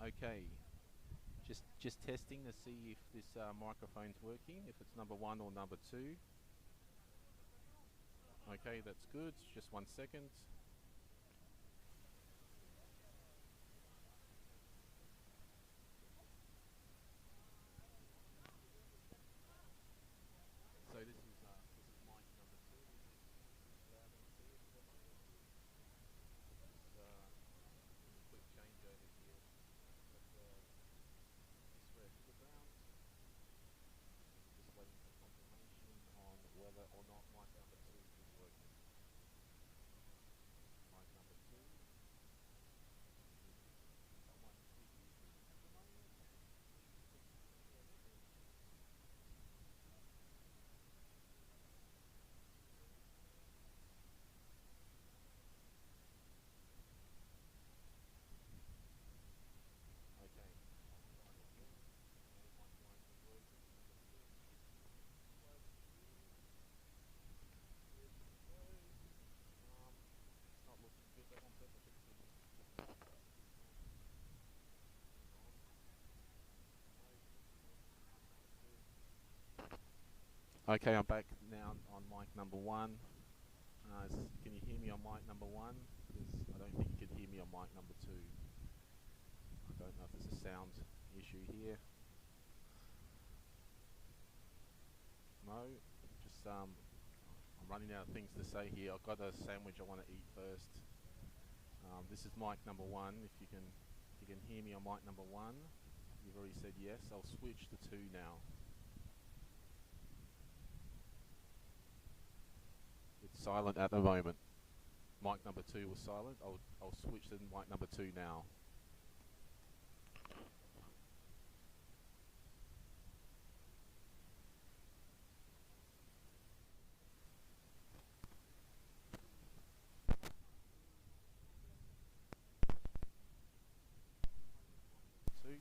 Okay, just testing to see if this microphone's working, if it's number 1 or number 2. Okay, that's good. Just 1 second. So this is mic number 2. Loud and clear for the moment. Just a quick changeover here. But this way to the ground. Just waiting for confirmation on whether or not mic number 2 is working. Mic number 2. Someone speaking at the moment. Okay. It's not looking good, that one perfectly. Okay, I'm back now on mic number 1. Can you hear me on mic number 1? Because I don't think you can hear me on mic number 2. I don't know if there's a sound issue here. No, just I'm running out of things to say here. I've got a sandwich I want to eat first. This is mic number 1. If you can hear me on mic number 1, you've already said yes. I'll switch to 2 now. It's silent at the moment. Mic number 2 was silent. I'll switch to mic number 2 now. Two now.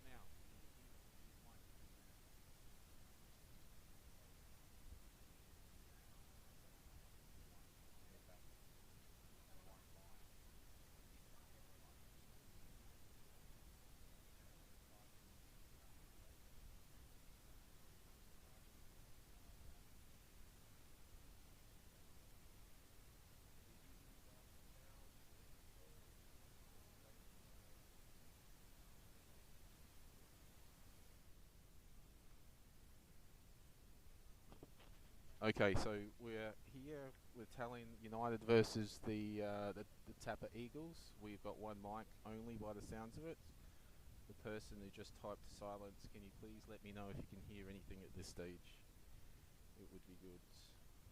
Okay, so we're here with Tallinn United versus the Tapper Eagles. We've got one mic only by the sounds of it. The person who just typed silence, can you please let me know if you can hear anything at this stage? It would be good.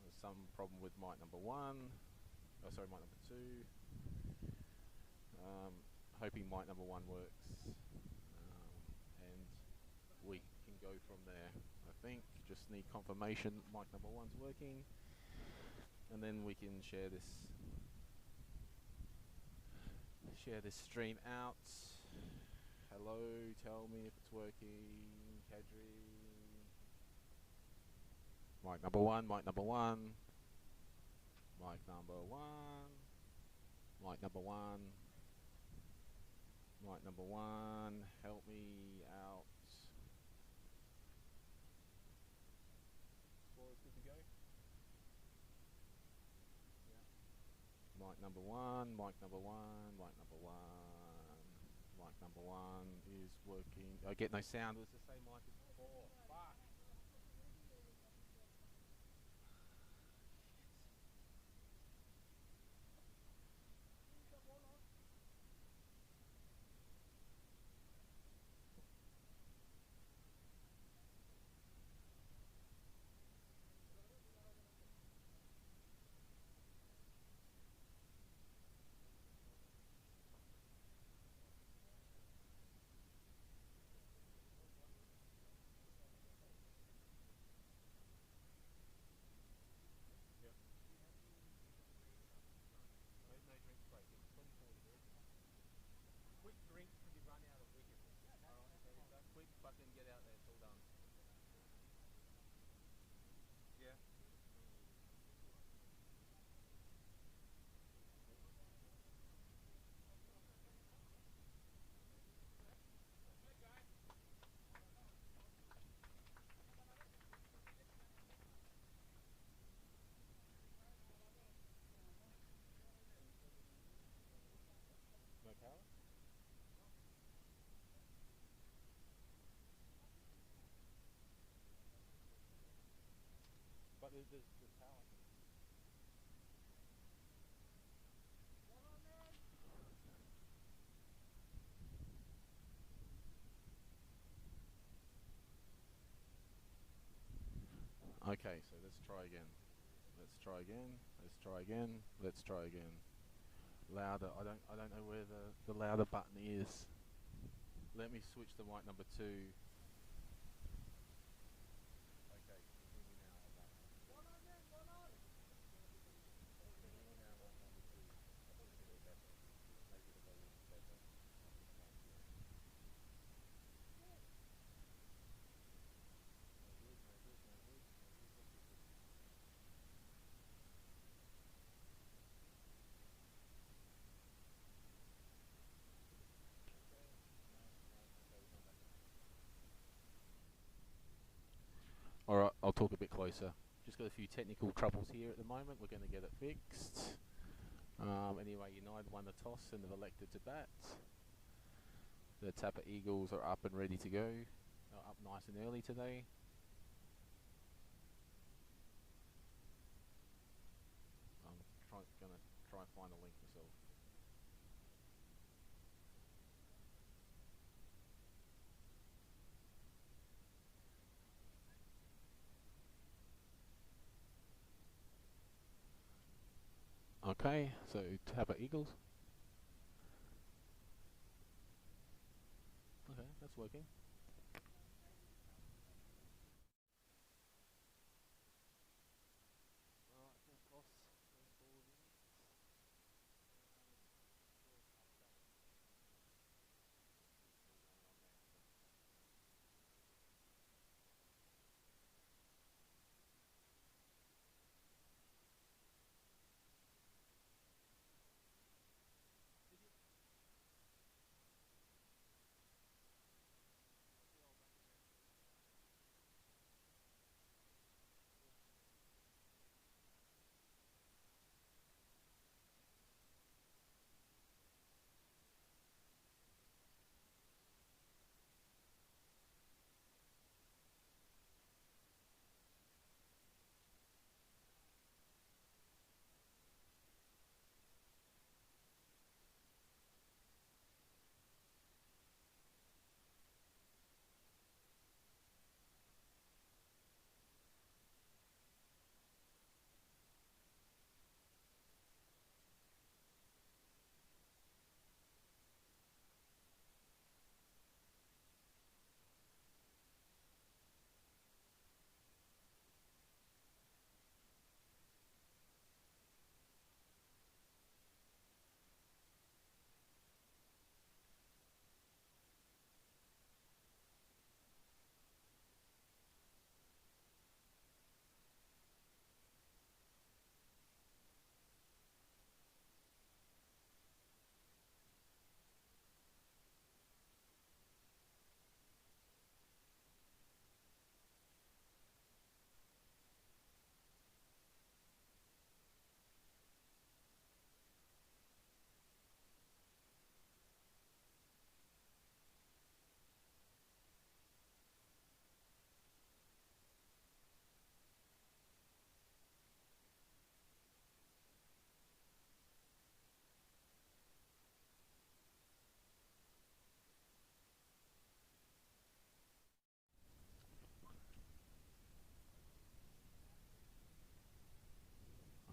There's some problem with mic number 1. Oh, sorry, mic number 2. Hoping mic number 1 works. And we can go from there. I think just need confirmation mic number 1's working, and then we can share this stream out. Hello, tell me if it's working. Kadri. Mic number 1, mic number 1, mic number 1, mic number 1, mic number 1. Help me out. Is good to go. Yeah. Mic number 1, mic number 1, mic number 1, mic number 1 is working. I get no sound. It was the same mic as before. Fuck. the Tallinn. Okay, so let's try again. Let's try again. Let's try again. Let's try again. Louder. I don't know where the louder button is. Let me switch to mic number 2. Okay, can you hear me now on mic number 2? Can you hear me now on mic number 2? I think it'll be better. Maybe the volume's better. I just can't hear it. No good, no good, no good, no good. What's this one? Okay. No, no, okay, we've gone back to normal. Alright, I'll talk a bit closer. Just got a few technical troubles here at the moment. We're going to get it fixed. Anyway, United won the toss and have elected to bat. The Tapper Eagles are up and ready to go. They're up nice and early today. I'm going to try and find a link myself. Okay, so Tapper Eagles. Okay, that's working. Alright, first toss, first ball of the innings.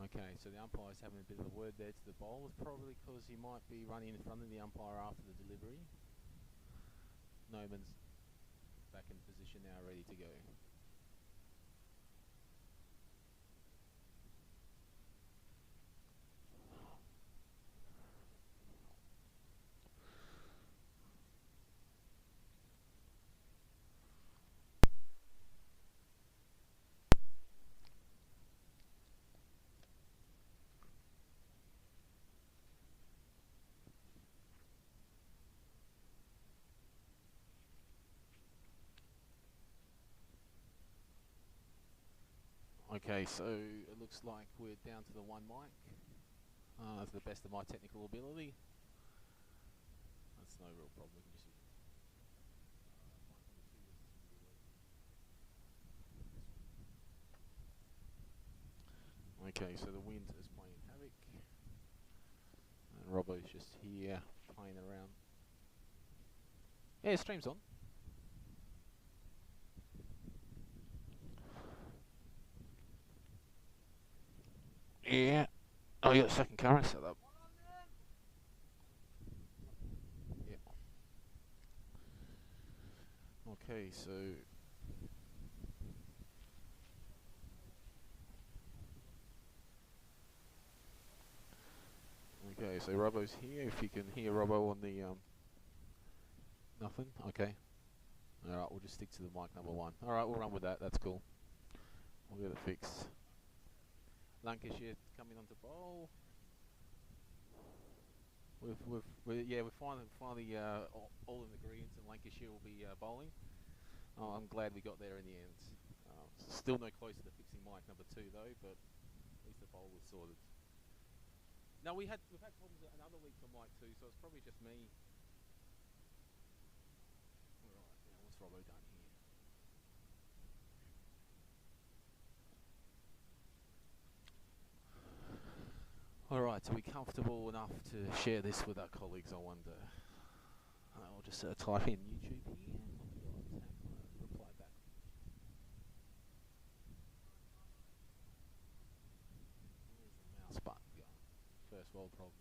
Okay, so the umpire's having a bit of a word there to the bowlers, probably because he might be running in front of the umpire after the delivery. Noman's back in position now, ready to go. Okay, so it looks like we're down to the one mic. To the best of my technical ability. That's no real problem. We can just use it. Mic number 2 doesn't seem to be working. This one. Okay, so the wind is playing havoc, and Robbo's just here playing around. Yeah, stream's on. Yeah. Oh, you got second camera set up. Yeah. Okay, so Robbo's here. If you can hear Robbo on the nothing. Okay. All right, we'll just stick to the mic number one. All right, we'll run with that. That's cool. We'll get it fixed. Lancashire coming onto bowl. We're finally all in agreement, and Lancashire will be bowling. Oh, I'm glad we got there in the end. Still no closer to fixing mic number two though, but at least the bowl was sorted. No, we've had problems another week for mic two, so it's probably just me. All right, now what's Robbo done here? Alright, are we comfortable enough to share this with our colleagues, I wonder? I'll just type in YouTube here. Reply back. Where's the mouse button going? First world problems.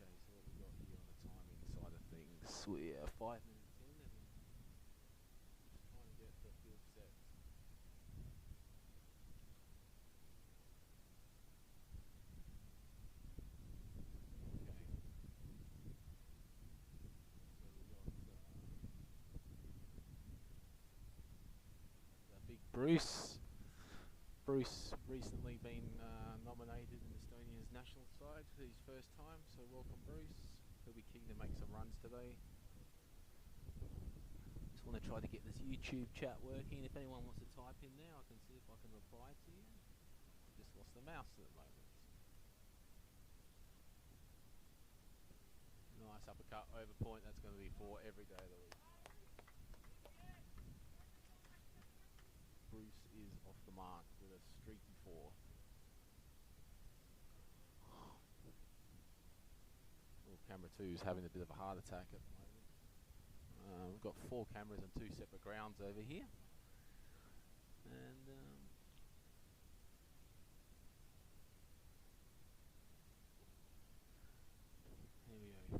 Okay, so what we got here on the timing side of things? We're 5 minutes in and just trying to get the field set. Bruce recently been nominated in Estonia's national side for his first time, so welcome Bruce. He'll be keen to make some runs today. Just want to try to get this YouTube chat working. If anyone wants to type in there, I can see if I can reply to you. I've just lost the mouse at the moment. Nice uppercut over point, that's going to be for every day of the week. Bruce is off the mark with a streaky 4. Camera 2 is having a bit of a heart attack at the moment. We've got 4 cameras on 2 separate grounds over here. And here we go.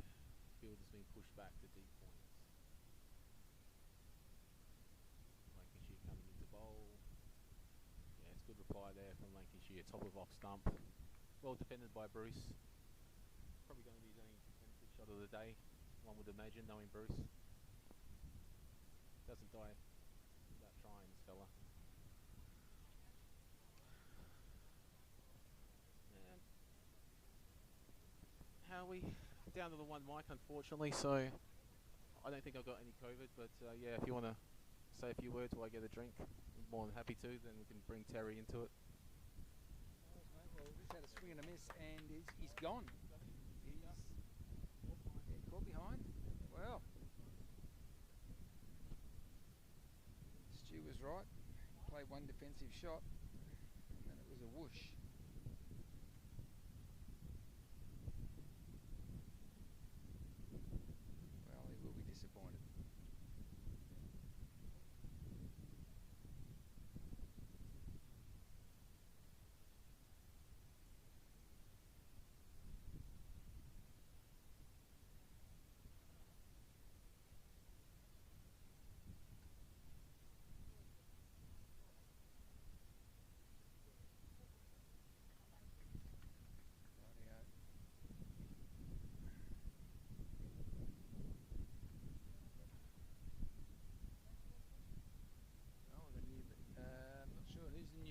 Field has been pushed back to deep points. Lancashire coming into bowl. Yeah, it's good reply there from Lancashire. Top of off stump. Well defended by Bruce. Probably going to be his only defensive shot of the day, one would imagine, knowing Bruce. Doesn't die without trying, this fella. And how are we? Down to the one mic, unfortunately, so I don't think I've got any COVID, but yeah, if you want to say a few words while I get a drink, I'm more than happy to, then we can bring Terry into it. Well, we just had a swing and a miss, and he's gone. Caught behind. Well, Stu was right. Played one defensive shot, and then it was a whoosh. Well, he will be disappointed.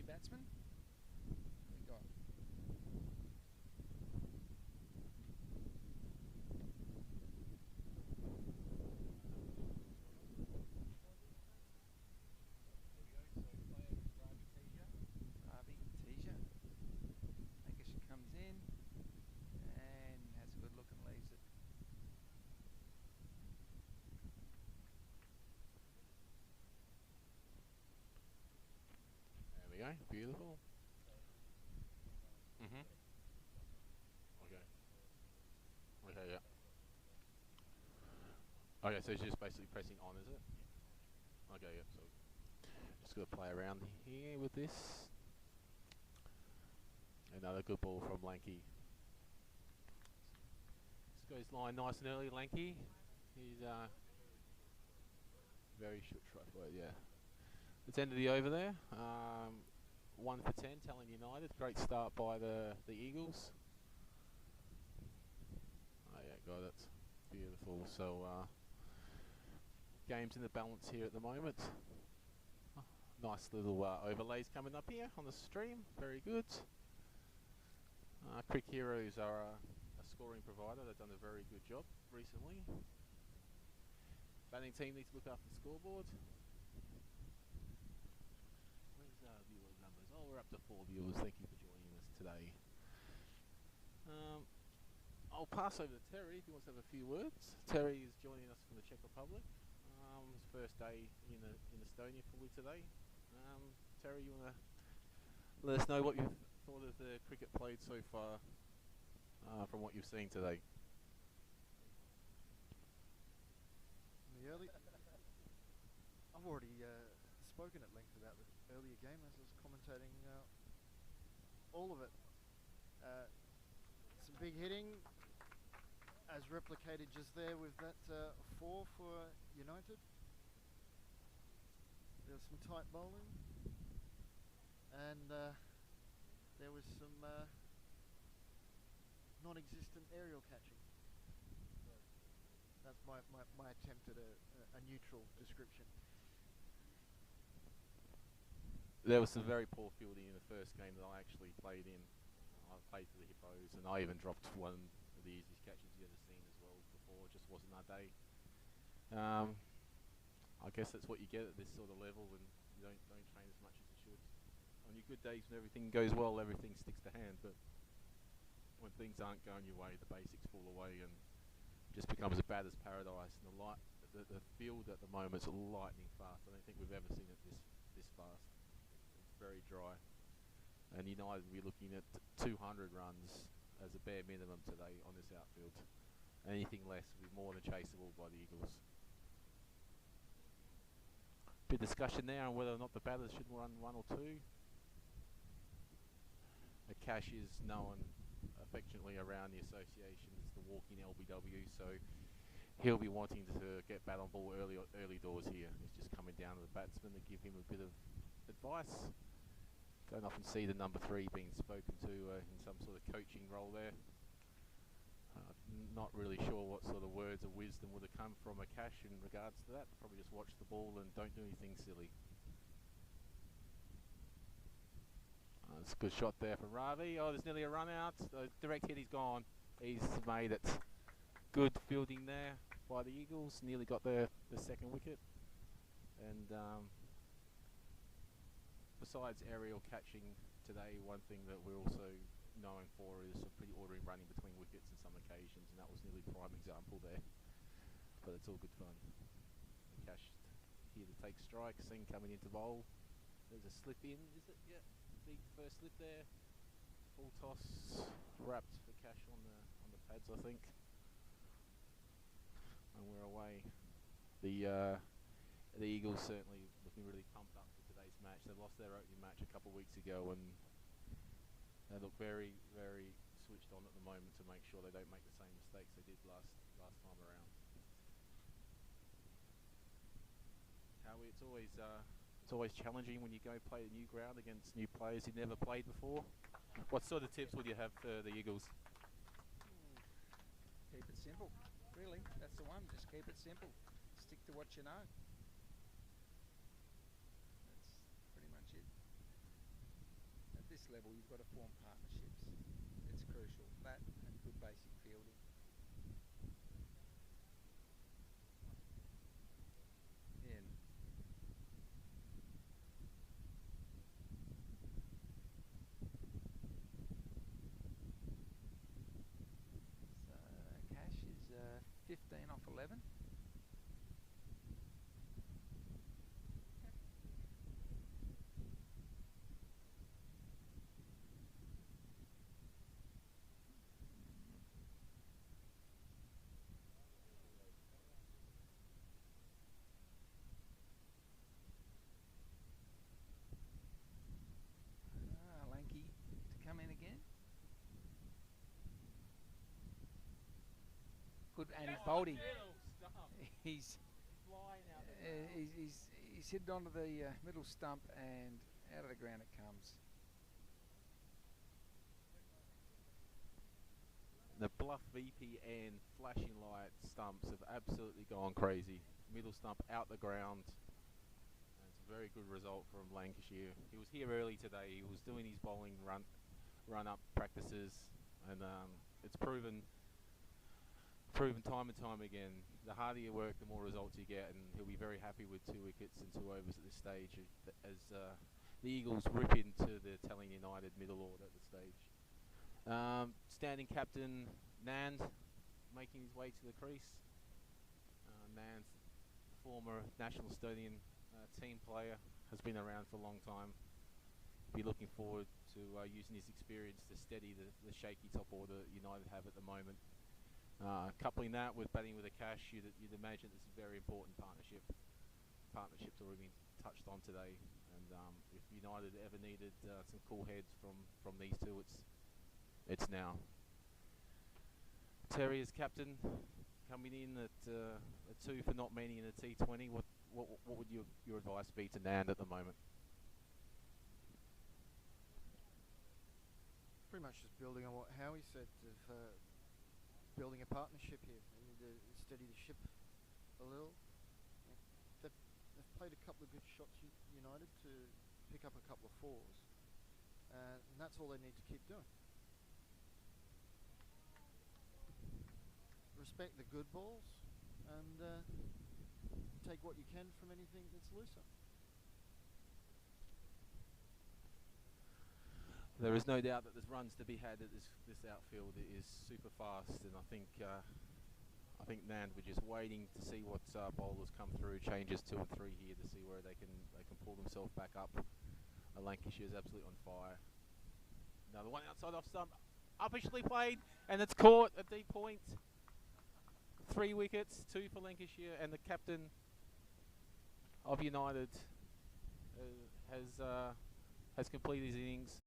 Batsman. We got Ravi Teja. Lancashire comes in and has a good look and leaves it. There we go, beautiful. Okay, so it's just basically pressing on, is it? Okay, yep. So just got to play around here with this. Another good ball from Lanky. Just got his line nice and early, Lanky. He's very short try for it, yeah. It's end of the over there. 1 for 10, Tallinn United. Great start by the Eagles. Oh yeah, got it. Beautiful. So game's in the balance here at the moment. Nice little overlays coming up here on the stream. Very good. Crick Heroes are a scoring provider. They've done a very good job recently. Batting team needs to look after the scoreboard. Where's viewers numbers? Oh, we're up to 4 viewers. Thank you for joining us today. I'll pass over to Terry if he wants to have a few words. Terry is joining us from the Czech Republic. His first day in Estonia fully today. Terry, you want to let us know what you've thought of the cricket played so far from what you've seen today? The early, I've already spoken at length about the earlier game as I was commentating all of it. Some big hitting, as replicated just there with that 4 for United. There was some tight bowling, and there was some non-existent aerial catching. So that's my attempt at a neutral description. There was some very poor fielding in the first game that I actually played in. I played for the Hippos, and I even dropped one of the easiest catches you've ever seen as well before. It just wasn't our day. I guess that's what you get at this sort of level when you don't train as much as you should. On your good days when everything goes well, everything sticks to hand, but when things aren't going your way, the basics fall away and it just becomes a batter's paradise. And the field at the moment is lightning fast. I don't think we've ever seen it this fast. It's very dry. And United will be looking at 200 runs as a bare minimum today on this outfield. Anything less will be more than chaseable by the Eagles. Bit of discussion there on whether or not the batters should run 1 or 2. Cash is known affectionately around the association as the walking LBW, so he'll be wanting to get bat on ball early doors here. He's just coming down to the batsman to give him a bit of advice. Don't often see the number 3 being spoken to in some sort of coaching role there. Not really sure what sort of words of wisdom would have come from a Cash in regards to that. Probably just watch the ball and don't do anything silly. It's a good shot there from Ravi. Oh, there's nearly a run out. Direct hit, he's gone. He's made it. Good fielding there by the Eagles. Nearly got the second wicket. And besides aerial catching today, one thing that we're also known for is some pretty ordering running between wickets on some occasions, and that was nearly prime example there. But it's all good fun. Cash here to take strike. Singh coming into bowl. There's a slip in, is it? Yeah. Big first slip there. Full toss, wrapped for Cash on the pads, I think. And we're away. The Eagles certainly looking really pumped up for today's match. They lost their opening match a couple of weeks ago, and they look very, very switched on at the moment to make sure they don't make the same mistakes they did last time around. Howie, it's always challenging when you go play a new ground against new players you've never played before. What sort of tips would you have for the Eagles? Keep it simple, really. That's the one. Just keep it simple. Stick to what you know. That's pretty much it. At this level, you've got to form partnerships. It's crucial. That and good basic fielding. In. So Cash is 15 off 11. Boldy. He's he's hit onto the middle stump and out of the ground it comes. The BlufVPN flashing light stumps have absolutely gone crazy. Middle stump out the ground. And it's a very good result from Lancashire. He was here early today. He was doing his bowling run up practices, and it's proven time and time again. The harder you work, the more results you get, and he'll be very happy with 2 wickets and 2 overs at this stage as the Eagles rip into the Tallinn United middle order at this stage. Standing captain Nand making his way to the crease. Nand's former national stadium team player, has been around for a long time. Be looking forward to using his experience to steady the shaky top order that United have at the moment. Coupling that with batting with a cash, you'd imagine it's a very important partnership. Partnership's already been touched on today, and if United ever needed some cool heads from these two, it's now. Terry as captain, coming in at a 2 for not many in the T20. What would your advice be to Nand at the moment? Pretty much just building on what Howie said of building a partnership here. They need to steady the ship a little. They've played a couple of good shots, United, to pick up a couple of fours, and that's all they need to keep doing. Respect the good balls and take what you can from anything that's looser. There is no doubt that there's runs to be had at this outfield. It is super fast, and I think Nand were just waiting to see what bowlers come through. Changes 2 and 3 here to see where they can pull themselves back up. Lancashire's absolutely on fire. Another one outside off stump, officially played, and it's caught at deep point. 3 wickets, 2 for Lancashire, and the captain of United has completed his innings.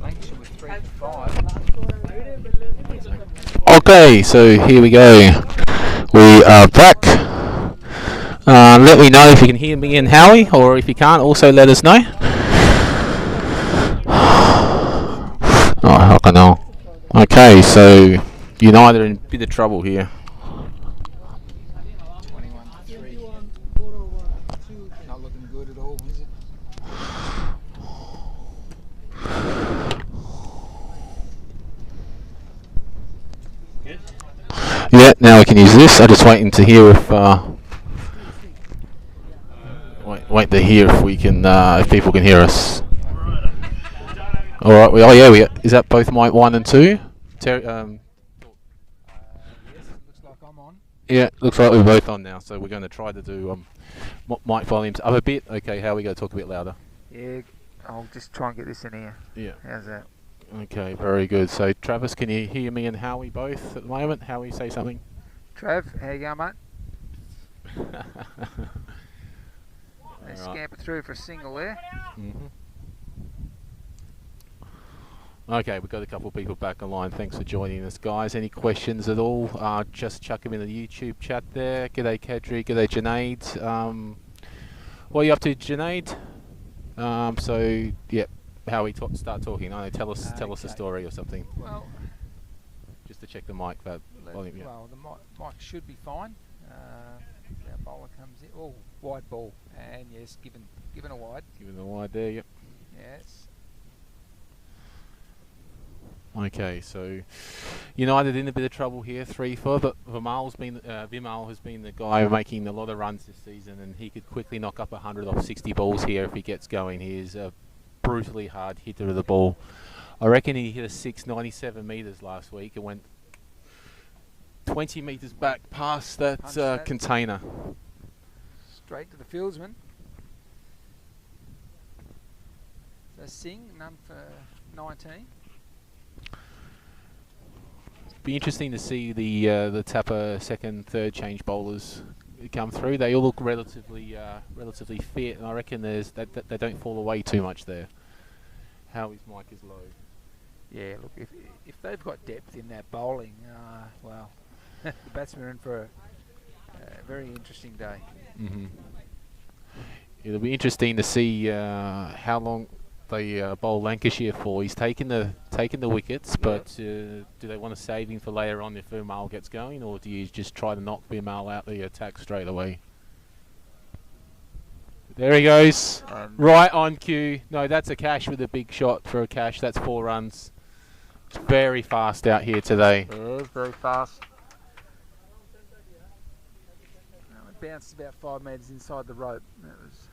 Lancashire with 3 for 5. Okay, so here we go. We are back. Let me know if you can hear me and Howie, or if you can't, also let us know. Oh, I know. Okay, so United are in a bit of trouble here. 21-3. Not looking good at all, is it? Yeah, now we can use this. I'm just waiting to hear if wait to hear if we can if people can hear us. All right. Is that both mic 1 and 2? Yes, looks like I'm on. Yeah, looks like we're both on now. So we're going to try to do mic volumes up a bit. Okay, how are we going to talk a bit louder? Yeah, I'll just try and get this in here. Yeah. How's that? Okay, very good. So Travis, can you hear me and Howie both at the moment? Howie, say something. Trav, how you going, mate? They Alright. scamper through for a single there. Okay, we've got a couple of people back online. Thanks for joining us, guys. Any questions at all? Just chuck them in the YouTube chat there. G'day, Kadri. G'day, Junaid. What are you up to, Junaid? So, yeah, how we start talking. Tell us a story or something. Well, just to check the mic volume. Yeah. Well, the mic should be fine. Our bowler comes in. Oh, wide ball, and yes, given a wide. Given the wide there. Yep. Yes. Okay, so United in a bit of trouble here, 3-4, but Vimal has been the guy making a lot of runs this season, and he could quickly knock up 100 off 60 balls here if he gets going. He is a brutally hard hitter of the ball. I reckon he hit a 697 metres last week and went 20 metres back past that container. Straight to the fieldsman. So Singh, none for 19. Be interesting to see the Tapper second, third change bowlers come through. They all look relatively fit, and I reckon they don't fall away too much there. Howie's mic is low. Yeah, look, if they've got depth in that bowling, well, the batsmen are in for a very interesting day. Mm-hmm. It'll be interesting to see how long they bowl Lancashire for. He's taken the wickets, but do they want to save him for later on if Vimal gets going, or do you just try to knock Vimal out the attack straight away? There he goes, right on cue. No, that's a cash with a big shot for a cash. That's 4 runs. It's very fast out here today. Yeah, very fast. It bounced about 5 metres inside the rope. That was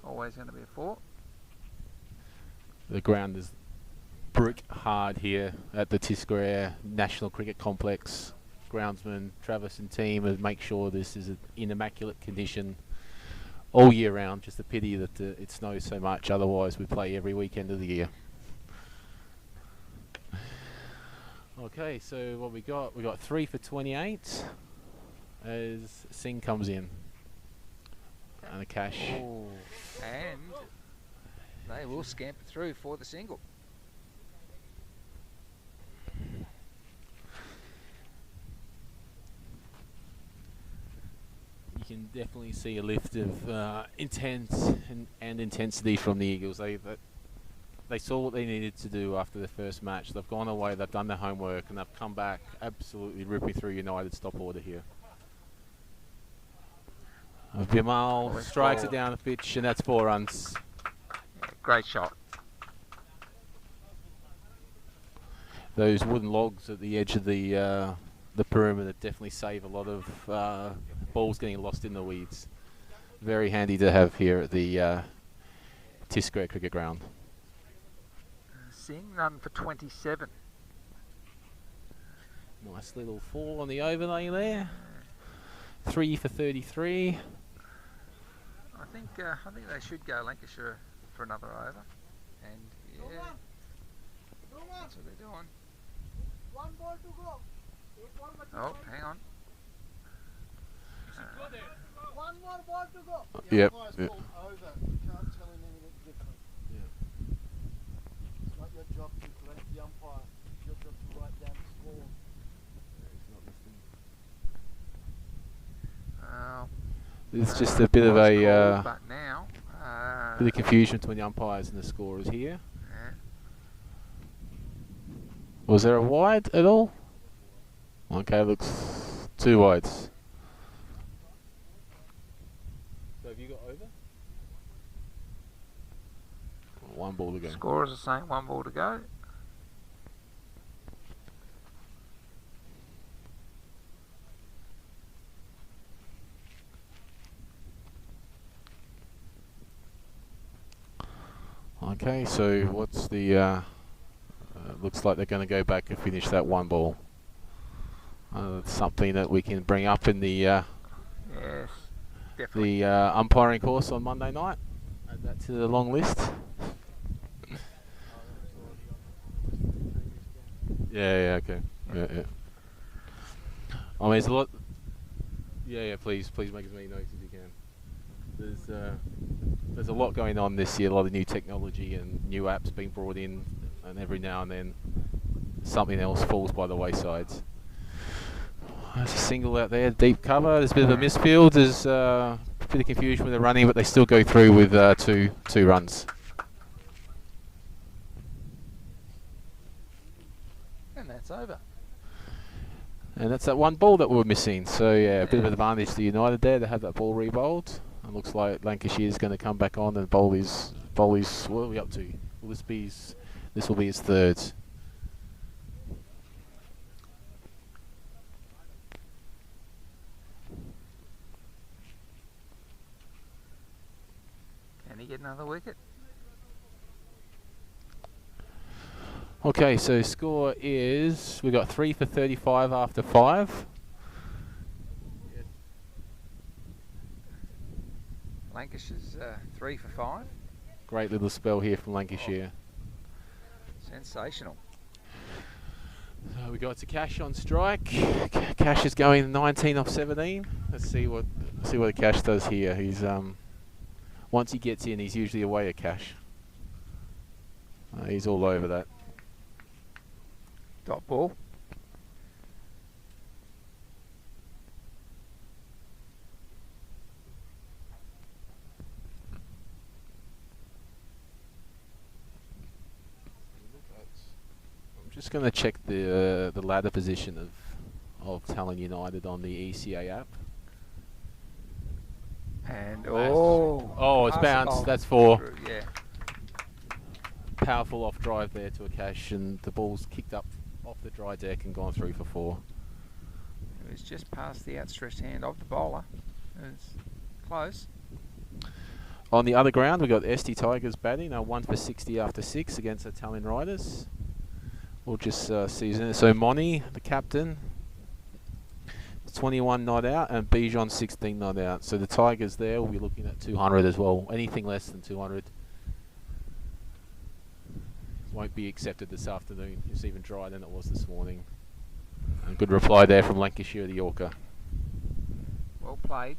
always going to be a 4. The ground is brick hard here at the Tiscare National Cricket Complex. Groundsman Travis and team make sure this is in immaculate condition all year round. Just a pity that it snows so much, otherwise we play every weekend of the year. Okay, so what we got 3 for 28 as Singh comes in. And a cash. Ooh. And they will scamper through for the single. You can definitely see a lift of intent and intensity from the Eagles. They saw what they needed to do after the first match. They've gone away, they've done their homework, and they've come back absolutely ripping through United's top order here. Vimal strikes it down the pitch, and that's 4 runs. Yeah, great shot. Those wooden logs at the edge of the perimeter definitely save a lot of balls getting lost in the weeds. Very handy to have here at the Tiscare Cricket Ground. Singh, none for 27. Nice little 4 on the overlay there. 3 for 33. I think they should go Lancashire for another over. And yeah, that's what they're doing. 1 ball to go. Oh, hang on. 1 more ball to go. Yep. Over. You can't tell him anything different. It's not your job to correct the umpire. It's your job to write down the score. There's just a bit of a but now, bit of confusion between the umpires and the scorers here. yeah. Was there a wide at all? Okay, looks 2 wides. So have you got over? 1 ball to go. Scorers are saying 1 ball to go. Okay, so what's the looks like they're going to go back and finish that 1 ball. It's something that we can bring up in the Yes, definitely. the umpiring course on Monday night. Add that to the long list. Yeah, okay. Yeah. I mean, there's a lot. Yeah. Please make as many notes as you can. There's a lot going on this year. A lot of new technology and new apps being brought in, and every now and then something else falls by the wayside. There's a single out there, deep cover. There's a bit of a misfield. There's a bit of confusion with the running, but they still go through with two runs. And that's over. And that's that 1 ball that we're missing. So yeah, a bit of an advantage to United there to have that ball re-bowled. It looks like Lancashire's going to come back on and bowl his. What are we up to? Will this will be his 3rd. Another wicket. Okay, so score is we got 3 for 35 after 5. Lancashire's 3 for 5. Great little spell here from Lancashire. Sensational. So we got to Cash on strike. Cash is going 19 off 17. Let's see what Cash does here. He's once he gets in, he's usually away at Cash. He's all over that. Dot ball. I'm just going to check the ladder position of Tallinn United on the ECA app. And it's pass bounced. off That's 4. through, yeah. Powerful off drive there to a Cash, and the ball's kicked up off the dry deck and gone through for 4. It was just past the outstretched hand of the bowler. It was close. On the other ground, we've got ST Tigers batting, 1 for 60 after 6 against the Tallinn Riders. We'll just see. So Moni, the captain, 21 not out, and Bijan 16 not out. So the Tigers there will be looking at 200 as well. Anything less than 200 won't be accepted this afternoon. It's even drier than it was this morning. A good reply there from Lancashire, the Yorker. Well played.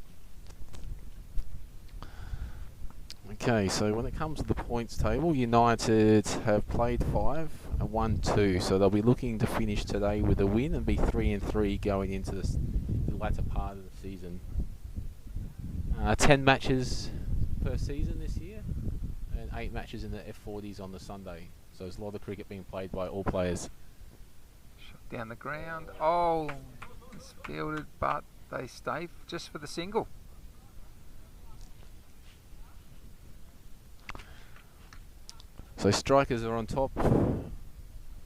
Okay, so when it comes to the points table, United have played 5 and won 2, so they'll be looking to finish today with a win and be 3 and 3 going into the latter part of the season. 10 matches per season this year, and 8 matches in the F40s on the Sunday. So there's a lot of cricket being played by all players. Shot down the ground. Oh, it's fielded, but they stay just for the single. So Strikers are on top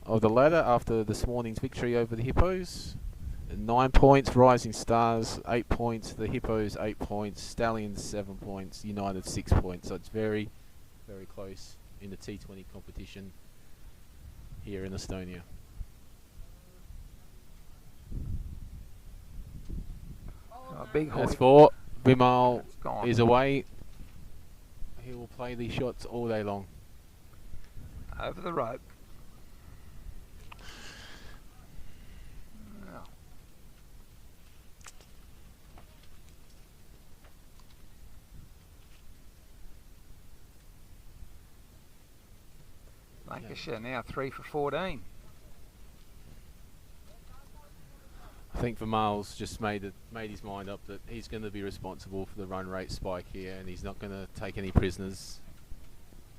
of the ladder after this morning's victory over the Hippos. 9 points, Rising Stars 8 points, the Hippos 8 points, Stallions 7 points, United 6 points. So it's very, very close in the T20 competition here in Estonia. A big That's hook. 4. Bimal It's gone. is away. He will play these shots all day long. Over the rope. Lancashire now 3 for 14. I think Vermael's just made his mind up that he's going to be responsible for the run rate spike here, and he's not going to take any prisoners.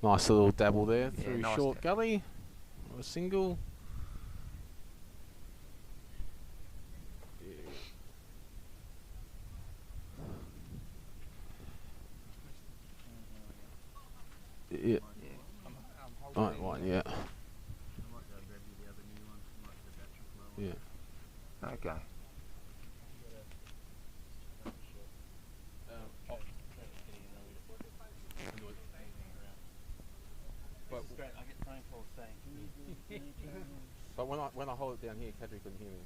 Nice little dabble there through nice short gully. Or a single. Yeah. Right one, yeah. Yeah. Okay. But when I hold it down here, Kadri couldn't hear me.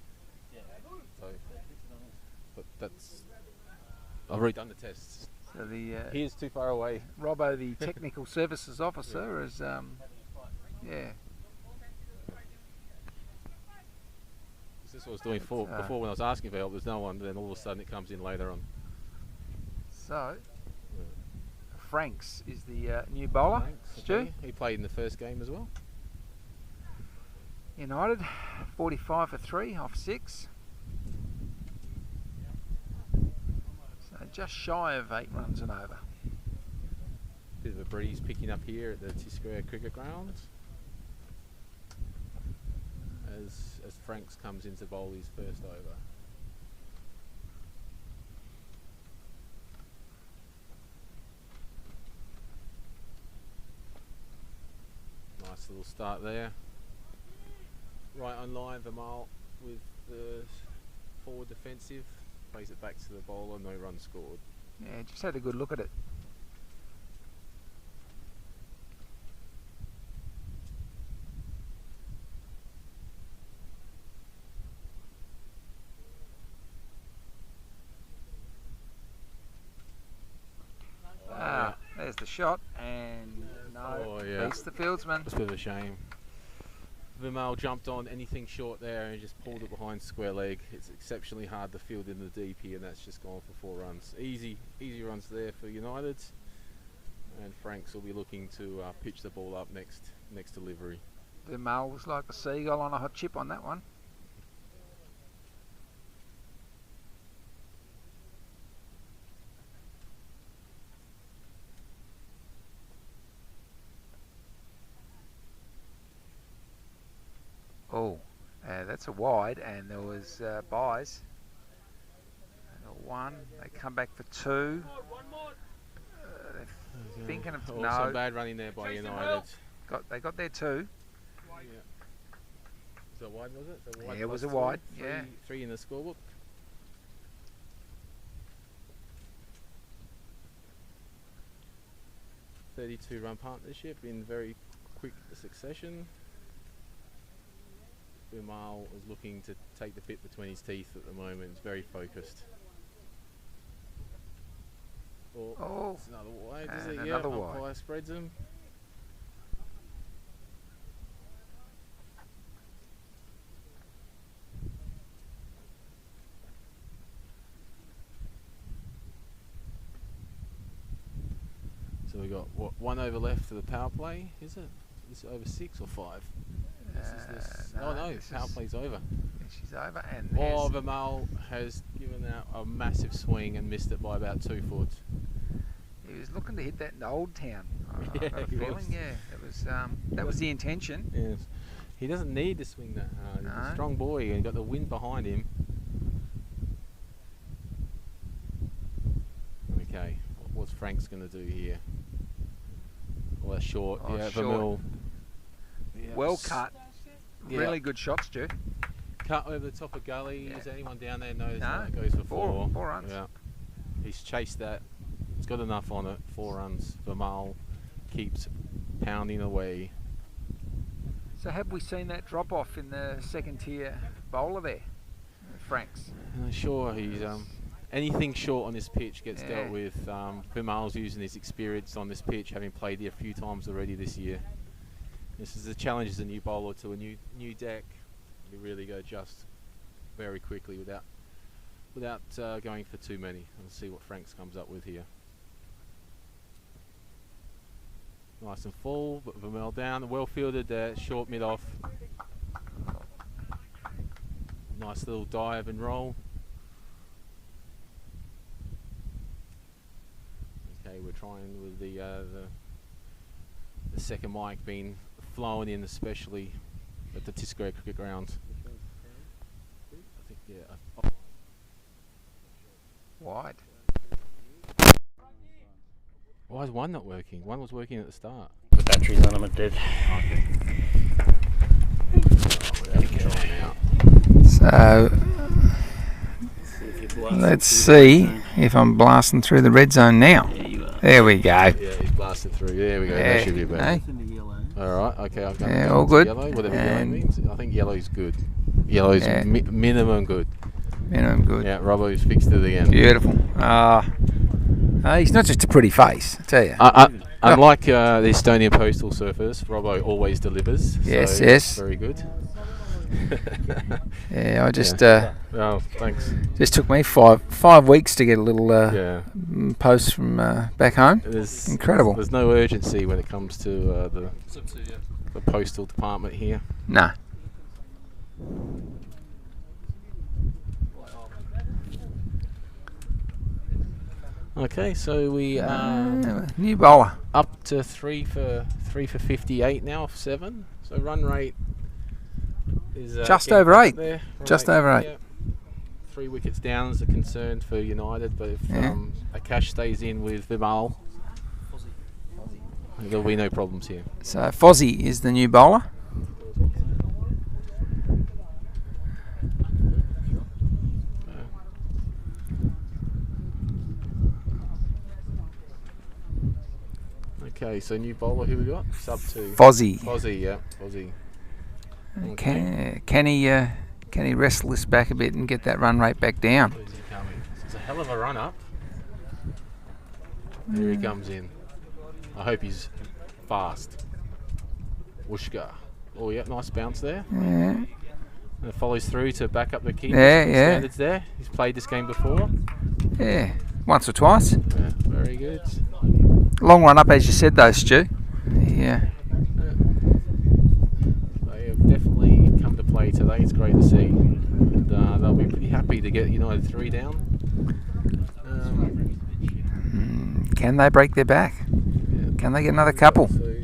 Yeah. So, but that's. I've already done the tests. So the He is too far away. Robbo, the technical services officer, is yeah. This is what I was doing before when I was asking for help. There's no one. Then all of a sudden it comes in later on. So Franks is the new bowler. Stu. Okay. He played in the first game as well. United 45 for 3 off 6. So just shy of 8 runs and over. Bit of a breeze picking up here at the Tiscrea Cricket Ground as Franks comes in to bowl his first over. Nice little start there. Right on line, Vermael with the forward defensive. Plays it back to the bowler, no run scored. Yeah, just had a good look at it. the shot, and no, Oh, yeah. beats the fieldsman. It's a bit of a shame. Vimal jumped on anything short there and just pulled it behind square leg. It's exceptionally hard to field in the deep here, and that's just gone for 4 runs. Easy runs there for United. And Franks will be looking to pitch the ball up next delivery. Vimal was like a seagull on a hot chip on that one. Oh, that's a wide, and there was buys. One, they come back for 2. They're thinking of Some bad running there by United. They got there 2. Yeah. Was it wide, was it? So Yeah, it was a plus wide. 2, Yeah. 3 in the scorebook. "32-run partnership in very quick succession." Vimal is looking to take the bit between his teeth at the moment. He's very focused. Oh, it's another wide, is and it? another Yeah, wide. umpire spreads him. So we got what, 1 over left for the power play, is it? Is it over 6 or 5? Oh no, power play's over. She's over, and Oh, Vimal has given out a massive swing and missed it by about 2 foot. he was looking to hit that in Old Town. I Yeah, got a he feeling, was. yeah, that was the intention. Yes. He doesn't need to swing that hard. He's No. a strong boy and got the wind behind him. Okay, what's Frank's going to do here? Well, that's short. Oh, yeah, short. Vimal. Yeah, Well cut. Yeah. Really good shots, Stu. Cut over the top of gully. Yeah. Is anyone down there knows No, that goes for 4? 4 runs. Yeah. He's chased that. He's got enough on it. 4 runs. Vimal keeps pounding away. So have we seen that drop off in the second tier bowler there, Franks? Sure, he's anything short on this pitch gets Yeah. dealt with. Vimal's using his experience on this pitch, having played here a few times already this year. This is the challenge as a new bowler to a new deck. You really go just very quickly without going for too many. Let's see what Franks comes up with here. Nice and full, but Vimal down. Well fielded there, short mid off. Nice little dive and roll. Okay, we're trying with the second mic being flown in, especially at the Tisco Cricket Ground. I think, yeah. Wide. Why is one not working? One was working at the start. The batteries on them are dead. So let's see if I'm blasting through the red zone now. Yeah, you are. There we go. Yeah, he's blasted through. There we go. Yeah, That should be better. hey. It's in the yellow. Alright, okay, I've got Yeah, all good. Yellow, whatever yellow And- means. I think yellow's good. Yellow's Yeah. minimum good. Minimum good. Yeah, Robbo's fixed it again. Beautiful. He's not just a pretty face, I tell you. Unlike the Estonian postal service, Robbo always delivers. Yes, so yes. Very good. Yeah, I just Oh, thanks. just took me five weeks to get a little Yeah. post from back home. There's, Incredible. There's no urgency when it comes to the postal department here. Nah. Okay, so we are New bowler. up to 3 for 58 now off 7. So run rate is Just getting over up 8. there. Just over 8. Yeah. 3 wickets down is a concern for United, but if Yeah. Akash stays in with Vimal, there'll be no problems here. So Fozzie is the new bowler. Okay, so new bowler, who we got? Sub 2. Fozzie. Fozzie, yeah, Fozzie. Can he wrestle this back a bit and get that run rate back down? Where's he coming? It's a hell of a run up. Here he comes in. I hope he's fast. Whooshka. Oh yeah, nice bounce there. Yeah. And it follows through to back up the keeper standards there. He's played this game before. Yeah, once or twice. Yeah, very good. Long run up, as you said, though, Stu. Yeah. They have definitely come to play today. It's great to see. And, they'll be pretty happy to get United 3 down. Can they break their back? Yeah. Can they get another couple? So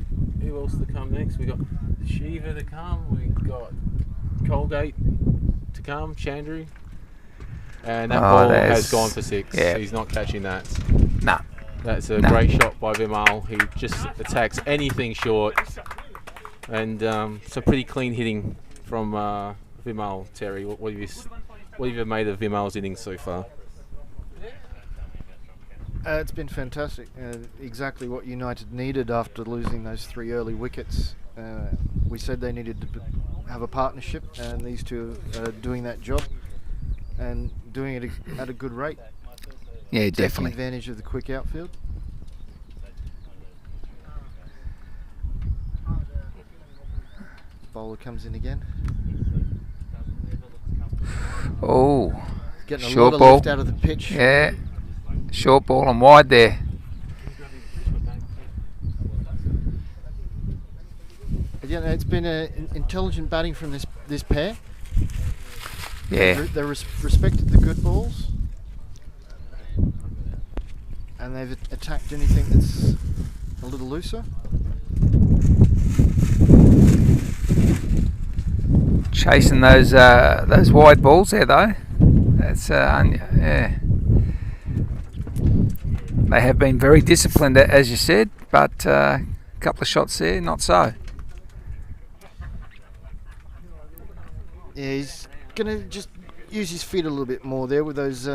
who else to come next? We got Shiva to come. We got Colgate to come. Chandru. And that ball has gone for 6. Yeah. He's not catching that. No. That's a great shot by Vimal. He just attacks anything short. And so pretty clean hitting from Vimal. Terry, what have you made of Vimal's innings so far? It's been fantastic. Exactly what United needed after losing those 3 early wickets. We said they needed to have a partnership, and these two are doing that job and doing it at a good rate. Yeah, Taking definitely. advantage of the quick outfield. Bowler comes in again. Oh, Getting a short lot ball. of lift out of the pitch. Yeah, short ball and wide there. Again, it's been intelligent batting from this pair. Yeah, They respected the good balls, and they've attacked anything that's a little looser. chasing those wide balls there though. That's yeah. They have been very disciplined, as you said, but a couple of shots there, not so. Yeah, he's going to just use his feet a little bit more there with those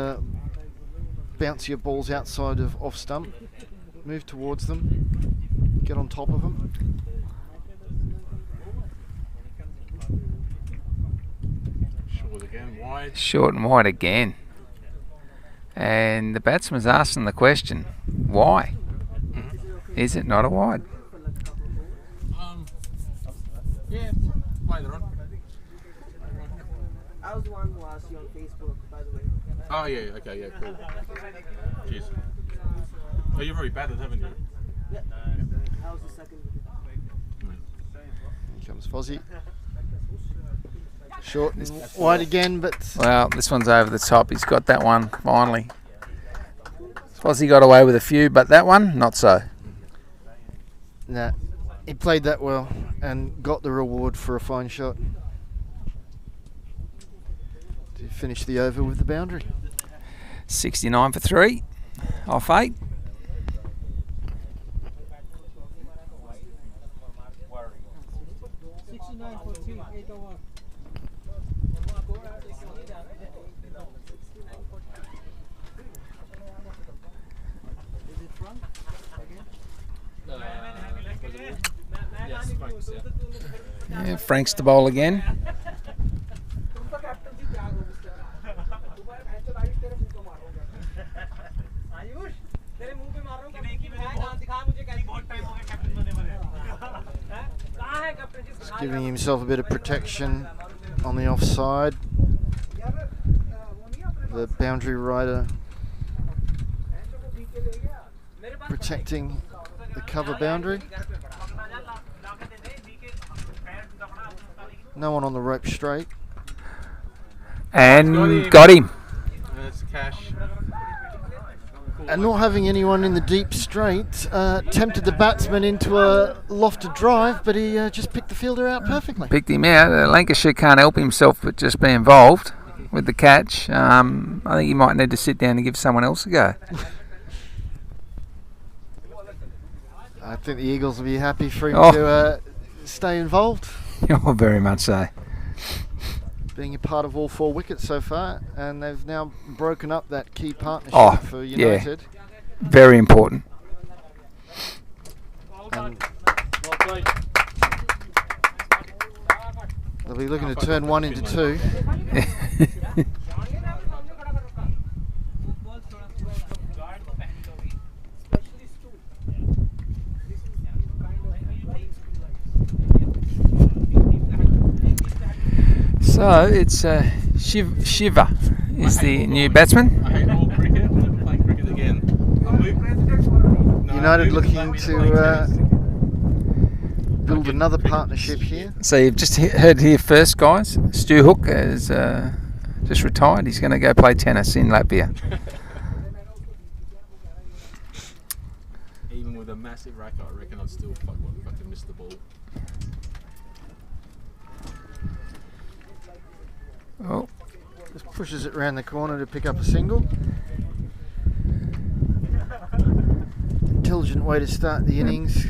bouncier balls outside of off stump. Move towards them, get on top of them. Short again, wide. Short and wide again. And the batsman's asking the question, why? Is it not a wide? Yeah, later on. I was the one who asked you on Facebook, by the way. Oh yeah, okay, yeah, cool. Cheers. Oh, you've already batted, haven't you? Yeah. That was the second wicket. Here comes Fozzie. Short and wide again, but Well, this one's over the top. He's got that one, finally. Fozzie got away with a few, but that one, not so. nah, he played that well and got the reward for a fine shot to finish the over with the boundary. 69 for 3, off 8. Yeah, Frank's the bowl again. Just giving himself a bit of protection on the offside. The boundary rider protecting the cover boundary. No one on the rope straight. And got him. That's cash. And not having anyone in the deep straight tempted the batsman into a lofted drive, but he just picked the fielder out perfectly. Picked him out. Lancashire can't help himself but just be involved with the catch. I think he might need to sit down and give someone else a go. I think the Eagles will be happy for him Oh. to stay involved, Oh, very much so. being a part of all 4 wickets so far, and they've now broken up that key partnership Oh, for yeah. United. Very important. And they'll be looking to turn 1 into 2. So it's Shiva is the new batsman. I hate all cricket. I'm never playing cricket again. United looking to build another partnership here. So you've just heard here first, guys. Stu Hook has just retired. He's going to go play tennis in Latvia. Even with a massive racket, I reckon I'd still fucking miss the ball. Oh, Just pushes it round the corner to pick up a single. Intelligent way to start the innings.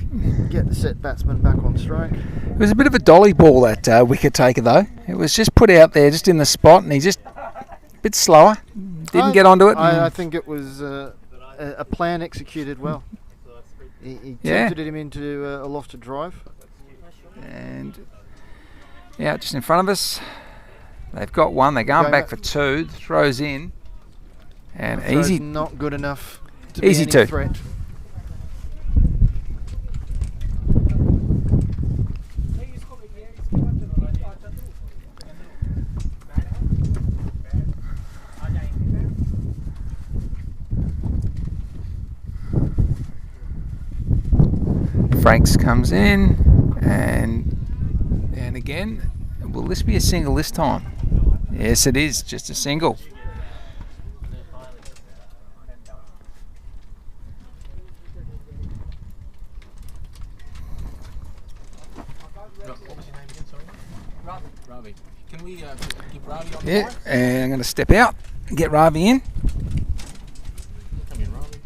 Get the set batsman back on strike. it was a bit of a dolly ball, that wicket taker, though. It was just put out there, just in the spot, and he just a bit slower. Didn't get onto it. I think it was a plan executed well. He tempted him into a lofted drive. And yeah, just in front of us. They've got one. They're going back for two. The throw's in. And Throw's easy. not good enough to Easy be any two. threat. Franks comes in, and again, will this be a single this time? Yes, it is, just a single. What was your name again, sorry? Ravi. Can we give Ravi on the Yeah, mic? and I'm going to step out and get Ravi in. Come in, Ravi.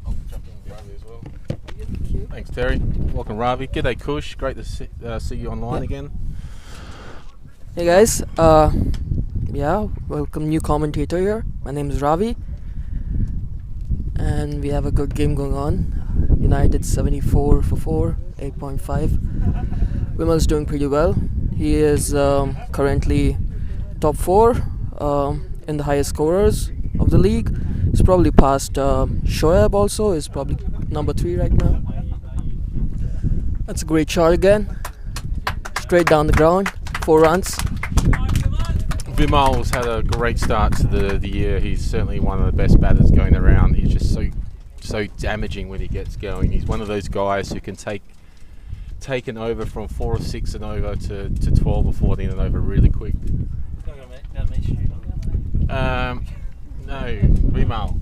I'll jump in with Ravi as well. Thanks, Terry. Welcome, Ravi. G'day, Kush. Great to see you online again. Hey guys, yeah, welcome new commentator here. My name is Ravi, and we have a good game going on. United 74 for 4, 8.5. Vimal's doing pretty well. He is currently top 4 in the highest scorers of the league. He's probably past Shoaib also. He's probably number 3 right now. That's a great shot again. Straight down the ground, 4 runs. Vimal's had a great start to the year. He's certainly one of the best batters going around. He's just so damaging when he gets going. He's one of those guys who can take an over from 4 or 6 and over to 12 or 14 and over really quick. No, Vimal.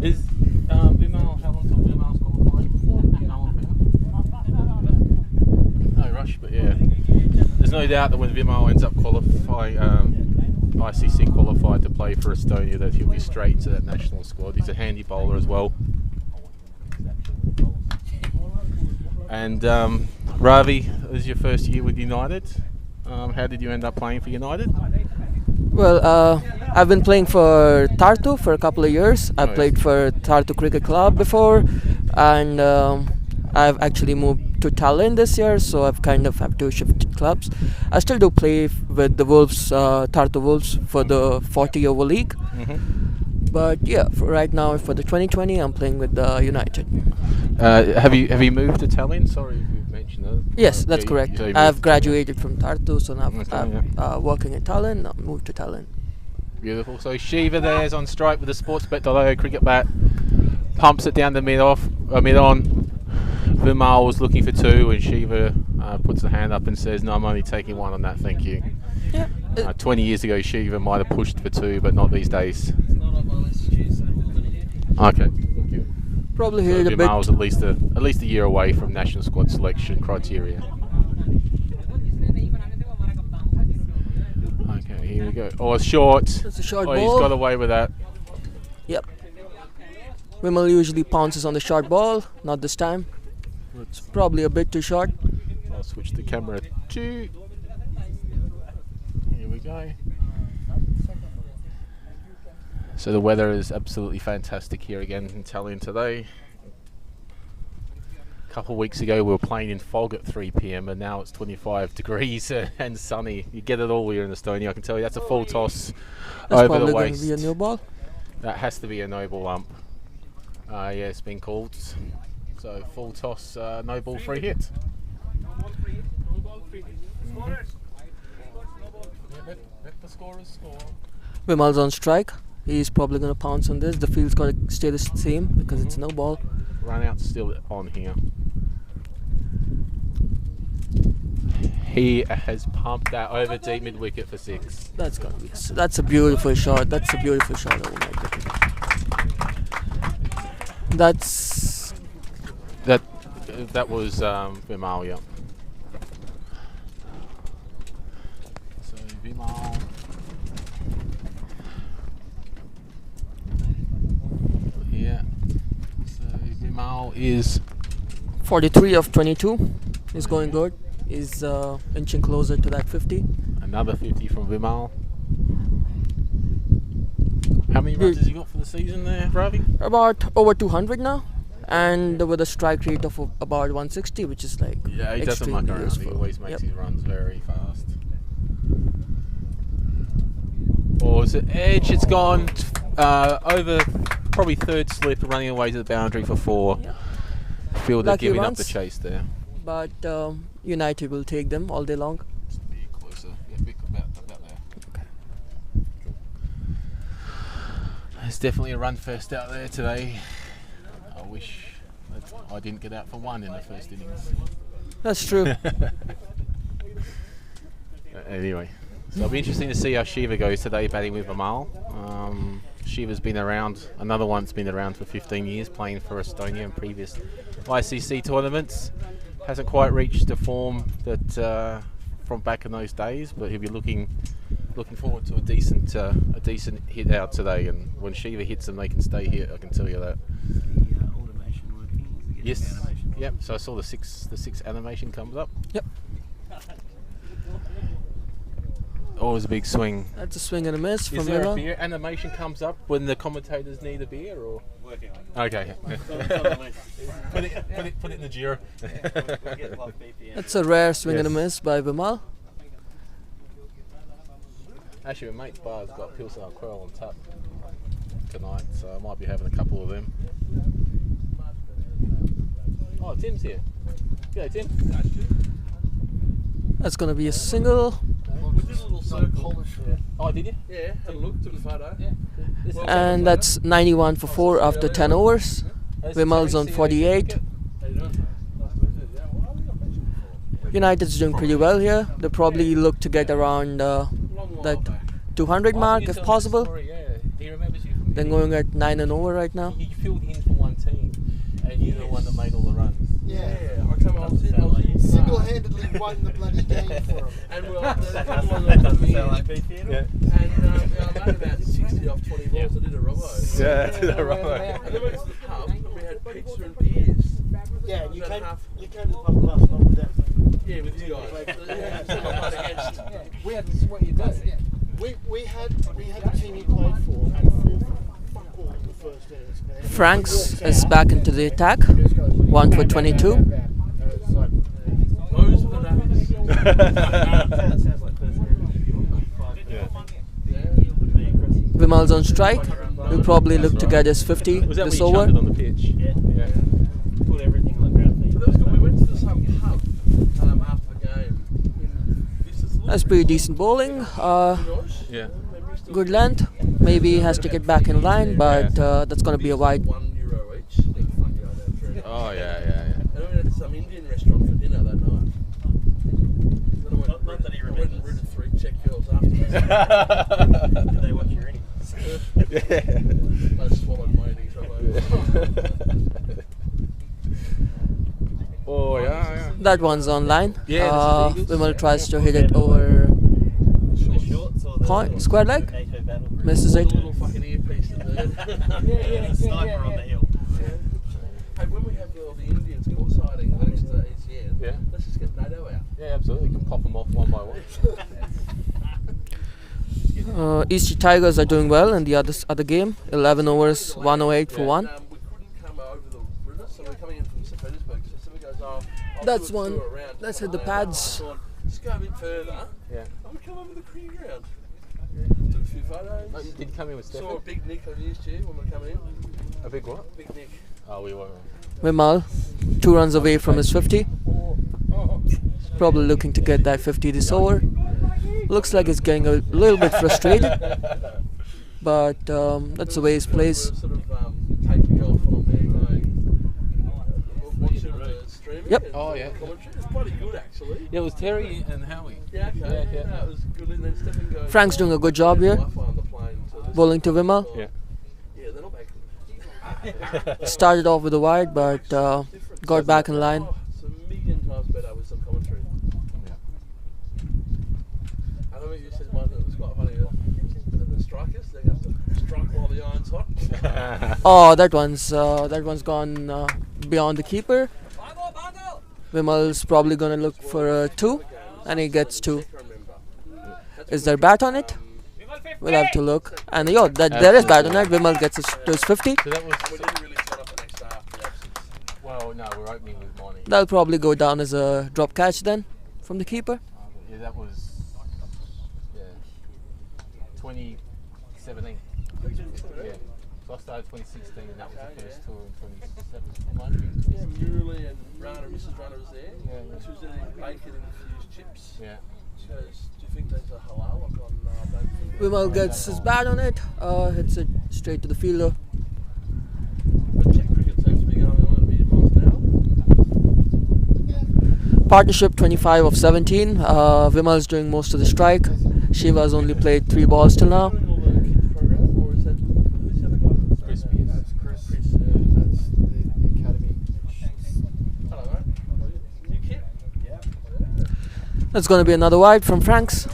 Is Vimal, how long till Vimal's qualifying? No one found? No rush, but yeah. There's no doubt that when Vimal ends up qualifying, ICC qualified to play for Estonia, that he'll be straight into that national squad. He's a handy bowler as well. And Ravi, this is your first year with United. How did you end up playing for United? Well, I've been playing for Tartu for a couple of years. I Nice. played for Tartu Cricket Club before, and I've actually moved to Tallinn this year, so I've kind of have to shift clubs. I still do play with the Wolves, Tartu Wolves, for the 40 over league. But yeah, for right now for the 2020, I'm playing with United. Have you moved to Tallinn? Sorry if you mentioned that. Yes, that's Yeah, correct. so you moved I've to graduated from Tartu, so now Okay, I'm working in Tallinn. I moved to Tallinn. Tallinn. Beautiful. So Shiva there's on strike with the sportsbet.io cricket bat. Pumps it down to mid on. Vimal was looking for 2, and Shiva puts the hand up and says, "No, I'm only taking 1 on that, thank you." Yeah. 20 years ago, Shiva might have pushed for 2, but not these days. Okay. Probably So heard a bit. Vimal's at least a year away from national squad selection criteria. Okay, here we go. Oh, it's short. It's a short Oh, ball. he's got away with that. Yep. Vimal usually pounces on the short ball, not this time. It's probably a bit too short. I'll switch the camera to. Here we go. So the weather is absolutely fantastic here again in Tallinn today. A couple of weeks ago we were playing in fog at 3 p.m. and now it's 25 degrees and sunny. You get it all here in Estonia, I can tell you. That's a full toss That's over probably the going to waist. be a new ball. That has to be a no ball ump. Yeah, it's been called. So full toss, no ball free hit. Let the scorers score. Vimal's on strike. He's probably going to pounce on this. The field's got to stay the same because it's no ball. Run out still on here. He has pumped that over deep mid wicket for 6. That's gonna be. That's a beautiful shot. That's a beautiful shot. Oh my goodness. That's. That was Vimal, yeah. So Vimal. Yeah. So Vimal is 43 of 22. He's going good. He's inching closer to that 50. another 50 from Vimal. How many runs has he got for the season there, Ravi? About over 200 now. And with a strike rate of about 160, which is like Yeah, he doesn't muck extremely around. He useful. always makes Yep. his runs very fast. Or is it edge? It's gone over probably third slip, running away to the boundary for 4. Yeah. Fielder Lucky giving up runs. the chase there. But United will take them all day long. Just a bit closer. Yeah, a bit about there. Okay. There's definitely a run first out there today. I wish that I didn't get out for 1 in the first innings. That's true. Anyway, so it'll be interesting to see how Shiva goes today batting with Vimal. Shiva's been around, another one's been around for 15 years, playing for Estonia in previous ICC tournaments. Hasn't quite reached the form that from back in those days, but he'll be looking forward to a decent hit out today. And when Shiva hits them, they can stay here. I can tell you that. The automation working? Is it Yes. getting the animation? Yep. So I saw the six animation comes up. Yep. Always a big swing. That's a swing and a miss from Is there a Villa. beer animation comes up when the commentators need a beer, or? Working on it. Okay. It's on the list. put it in the Jira. We'll get BlufVPN. That's a rare swing and a Yes. miss by Vimal. Actually, my mate's bar's got Pilsner Quell on tap tonight, so I might be having a couple of them. Oh, Tim's here. Yeah, Tim. That's going to be a single. We did a little circle. Yeah. Oh, did you? Yeah, had a look, took a photo. Yeah. And that's 91 for 4 after 10 overs. Vimal's on 48. How you doing? United's doing pretty well here. They probably look to get around Long that while back. 200 mark if possible. Yeah, he remembers you from They're going at 9 and over right now. You filled in for one team, and you're the one that made all the runs. Yeah, I come on, Single-handedly won the bloody game for him. and we're That doesn't sound like BPN. Yeah. and I made about 60 off 20 balls. I did a robbo. Yeah, And then we went to the pub and we had pizza and beers. Yeah, and you About came half- to the pub last night with them. Yeah, with you guys. Yeah, so I played against. We had what you done. We had the team you played for and fought fuck all in the first innings. Franks is back into the attack. 1 for 22. Those are the numbers. That sounds like first Vimal's on strike. He'll probably look to get his 50 Was that this when you over. chucked it on the pitch? Yeah. Put everything on the ground feed. So that was good. We went to some pub after the game. That's pretty decent bowling. Yeah. Good length. Maybe he has to get back in line, but that's going to be a wide. €1 each. They're funny, I know, true. Oh yeah, yeah, And we went to some Indian restaurant for dinner that night. Then I went, Not that he I went and remembers. rooted 3 Czech girls afterwards. yeah. Did they watch your innings? They swallowed my innings. Oh yeah, That one's on line. Yeah, this is the Eagles. Vimal tries to hit it over The shorts or the point, square leg. NATO battle group? Misses it. Little fucking earpiece in there. The sniper on the hill. Hey, when we have all the Indians court siding next to ECN, Yeah. let's just get NATO out. yeah, absolutely. You can pop them off one by one. East Tigers are doing well in the other game. 11 overs, 108 for 1. We couldn't come over the river, so we're coming in from St. Petersburg. So somebody goes, I'll That's do a one. tour around. Let's hit the I pads. thought, just go a bit further. Yeah. And we come over the cricket ground. Took a few photos. Did you come in with Saw a Stefan? big Nick I used you when we were coming in. A big what? Big Nick. Oh, we were. Vimal, 2 runs away from his 50. probably looking to get that 50 this over. Looks like he's getting a little bit frustrated, but that's the way he plays. Sort of taking off when I'm there going, watching the streaming. Yep. And Oh, yeah. commentary. It's bloody good actually. Yeah, it was Terry and Howie. Yeah, okay. Yeah, it was good. And then Stephen goes, Frank's doing a good job here, Wi-Fi on the plane, so this bowling to Vimal. Yeah. Yeah, they're not that good. Started off with a wide, but Different. got back in line. Oh, it's a million times better with some commentary. I know you said, Martin, it was quite funny. The strikers, they have to strike while the iron's hot. Oh, that one's gone beyond the keeper. Vimal's probably gonna look for a 2, and he gets 2. Is there bat on it? We'll have to look. And yo, there is bat on it. Vimal gets to his 50. So that was. We didn't really set up the next day after the absence. Well, no, we're opening with Monty. That'll probably go down as a drop catch then from the keeper. Yeah, that was 2017. Yeah. So I started 2016 and that was the first tour in 2017. Yeah, Murley and Rana, Mrs. Rana was there. Yeah. She was eating bacon and infused chips. Yeah. She goes, do you think that's a halal? I've gone, no, I don't think Vimal gets his bat on it, hits it straight to the fielder. But Czech cricket seems to be going on at a million miles an hour. Partnership 25 of 17. Vimal's doing most of the strike. Shiva's only played 3 balls till now. Doing all the kids program, or is that, who's the other guy? Chris Pierce. That's Chris. That's the academy. I don't know. New kid? Yeah. That's going to be another wide from Franks.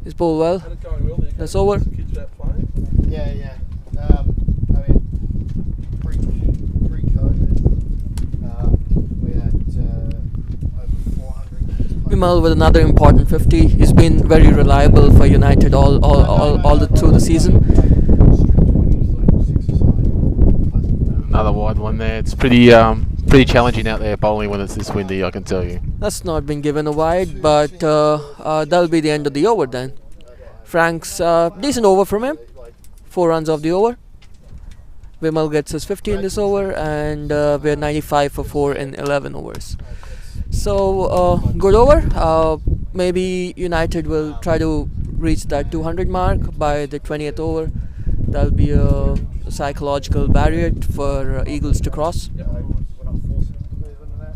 He's bowled well. And it's going well. The That's over. kids out playing. Yeah. I mean, pre-COVID, we had over 400 kids playing. Vimal with another important 50. He's been very reliable for United all through the season. Another wide one there. It's pretty challenging out there bowling when it's this windy, I can tell you. That's not been given a wide, but that'll be the end of the over then. Frank's decent over from him. 4 runs off the over. Vimal gets his 50 in this over, and we're 95 for 4 in 11 overs. So good over. Maybe United will try to reach that 200 mark by the 20th over. That'll be a psychological barrier for Eagles to cross. We're not forcing them to move into that.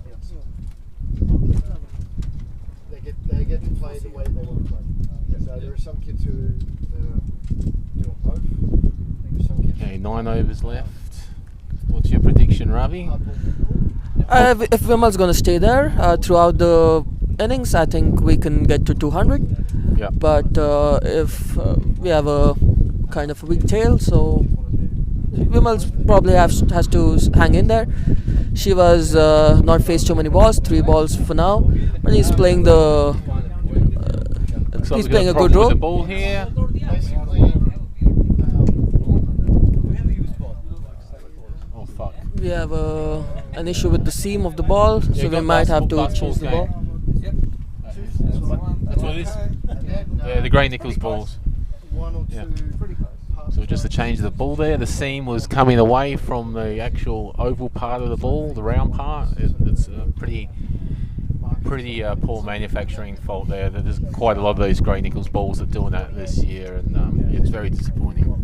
They get to play the way they want to play. So there are some kids who are doing both. There are some kids Okay, 9 overs left. What's your prediction, Ravi? If Vimal's going to stay there throughout the innings, I think we can get to 200. Yeah. But if we have a kind of a weak tail, so Vimal's probably has to hang in there. Shiva's not faced too many balls, 3 balls for now, but he's playing the Looks like he's we've playing got a problem good role. with the ball here. basically. Oh fuck. We have an issue with the seam of the ball, so we might have to change the ball. That's what it is. Yeah, the Grey Nichols balls. One or Yeah. two. So just to change the ball there, the seam was coming away from the actual oval part of the ball, the round part. It's a pretty poor manufacturing fault there. There's quite a lot of these Grey Nichols balls that are doing that this year, and it's very disappointing.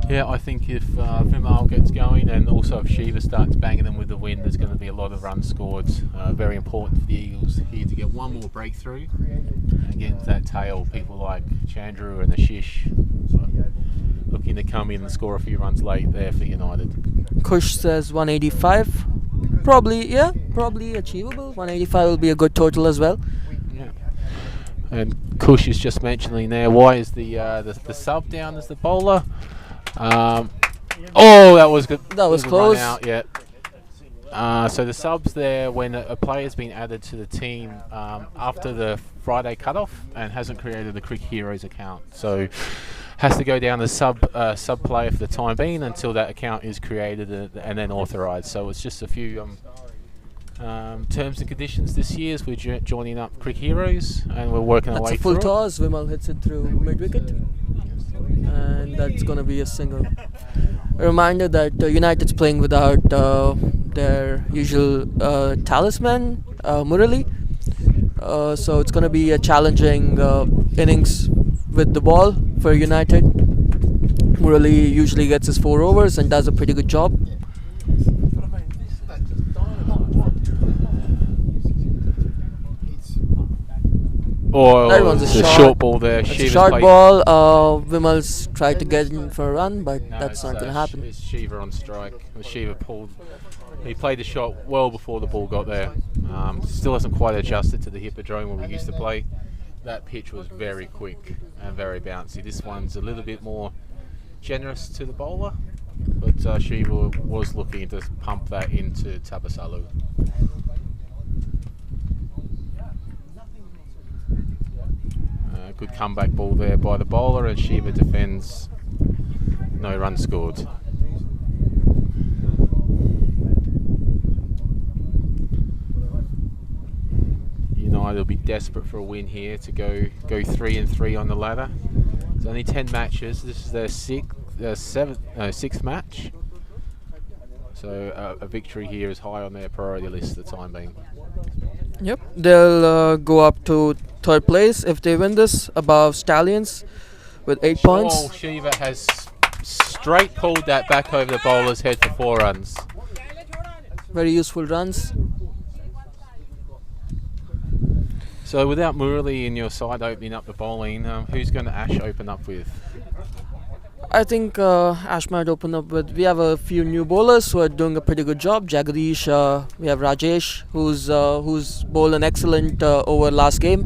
Yeah, I think if Vimal gets going, and also if Shiva starts banging them with the wind, there's going to be a lot of runs scored. Very important for the Eagles here to get one more breakthrough and get into that tail. People like Chandru and Ashish looking to come in and score a few runs late there for United. Kush says 185. Probably achievable. 185 will be a good total as well. Yeah. And Kush is just mentioning there, why is the sub down as the bowler? Oh, that was good. That was Good close. run out, yeah. So the subs there, when a player's been added to the team after the Friday cutoff and hasn't created the Cricket Heroes account, so has to go down as sub player for the time being until that account is created and then authorised. So it's just a few terms and conditions this year as we're joining up Cricket Heroes and we're working our That's way a full through it. toss. Vimal hits it through mid wicket. and that's gonna be a single. A reminder that United's playing without their usual talisman, Murali. So it's gonna be a challenging innings with the ball for United. Murali usually gets his 4 overs and does a pretty good job. But I mean, that's just dynamite. Oh, That one's a it's short- short ball there. It's a Shiva's short played- ball. Vimal's tried to get in for a run, but No, that's it's, not gonna Sh- happen. It's Shiva on strike. Shiva pulled. He played the shot well before the ball got there. Still hasn't quite adjusted to the hippodrome where we used to play. That pitch was very quick and very bouncy. This one's a little bit more generous to the bowler, but Shiva was looking to pump that into Tabasalu. Good comeback ball there by the bowler, and Shiva defends. No run scored. United will be desperate for a win here to go 3-3 on the ladder. It's only 10 matches. This is their sixth match. So a victory here is high on their priority list for the time being. Yep, they'll go up to 3rd place if they win this, above Stallions with 8 points. Oh, Shiva has straight pulled that back over the bowler's head for 4 runs. Very useful runs. So without Murali in your side opening up the bowling, who's going to Ash open up with? I think Ash might open up with. We have a few new bowlers who are doing a pretty good job. Jagadish, we have Rajesh, who's bowled an excellent over last game,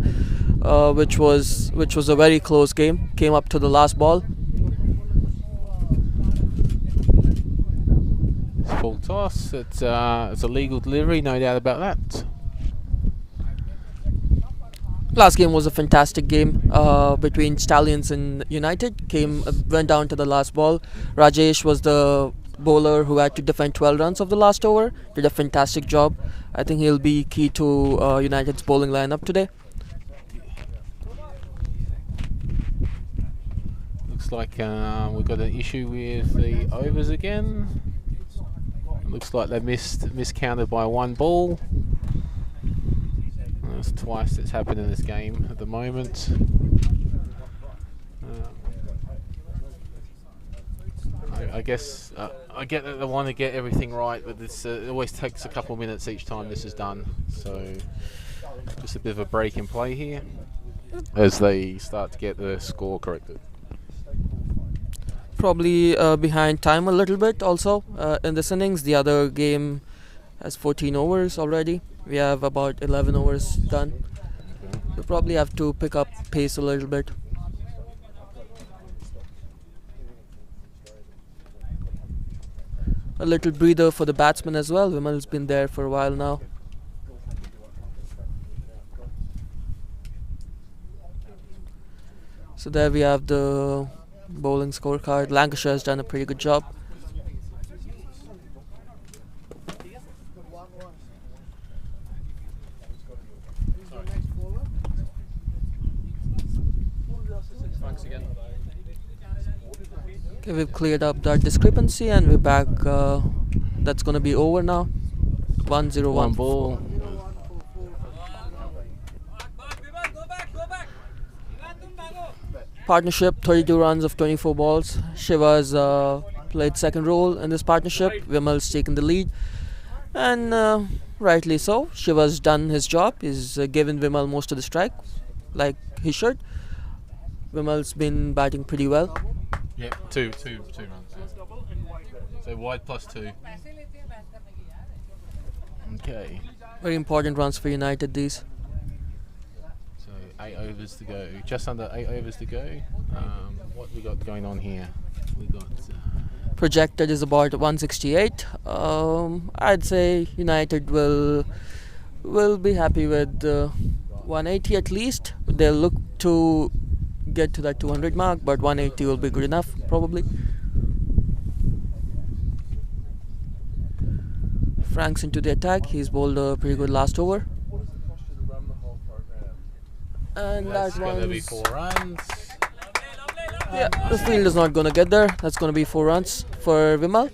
which was a very close game. Came up to the last ball. It's full toss. It's a legal delivery, no doubt about that. Last game was a fantastic game between Stallions and United. Went down to the last ball. Rajesh was the bowler who had to defend 12 runs of the last over. Did a fantastic job. I think he'll be key to United's bowling lineup today. Looks like we've got an issue with the overs again. Looks like they miscounted by 1 ball. That's twice it's happened in this game at the moment. I guess I get that they want to get everything right, but this it always takes a couple of minutes each time this is done. So just a bit of a break in play here as they start to get the score corrected. Probably behind time a little bit also in this innings. The other game has 14 overs already. We have about 11 overs done. Okay. We probably have to pick up pace a little bit. A little breather for the batsman as well. Vimal's been there for a while now. So there we have the bowling scorecard. Lancashire has done a pretty good job. Okay, we've cleared up that discrepancy and we're back. That's gonna be over now. 1-0-1 1 ball. Partnership, 32 runs of 24 balls. Shiva's played second role in this partnership. Vimal's taken the lead, and rightly so. Shiva's done his job. He's given Vimal most of the strike, like he should. Vimal's been batting pretty well. Yep, two runs. Yeah. So wide +2. Okay. Very important runs for United these. So 8 overs to go. Just under 8 overs to go. What we got going on here? We got. Projected is about 168. I'd say United will be happy with 180 at least. They'll look to get to that 200 mark, but 180 will be good enough probably. Frank's into the attack. He's bowled a pretty good last over. And That's that going to be one's 4 runs. Yeah, the field is not gonna get there. That's gonna be 4 runs for Vimal.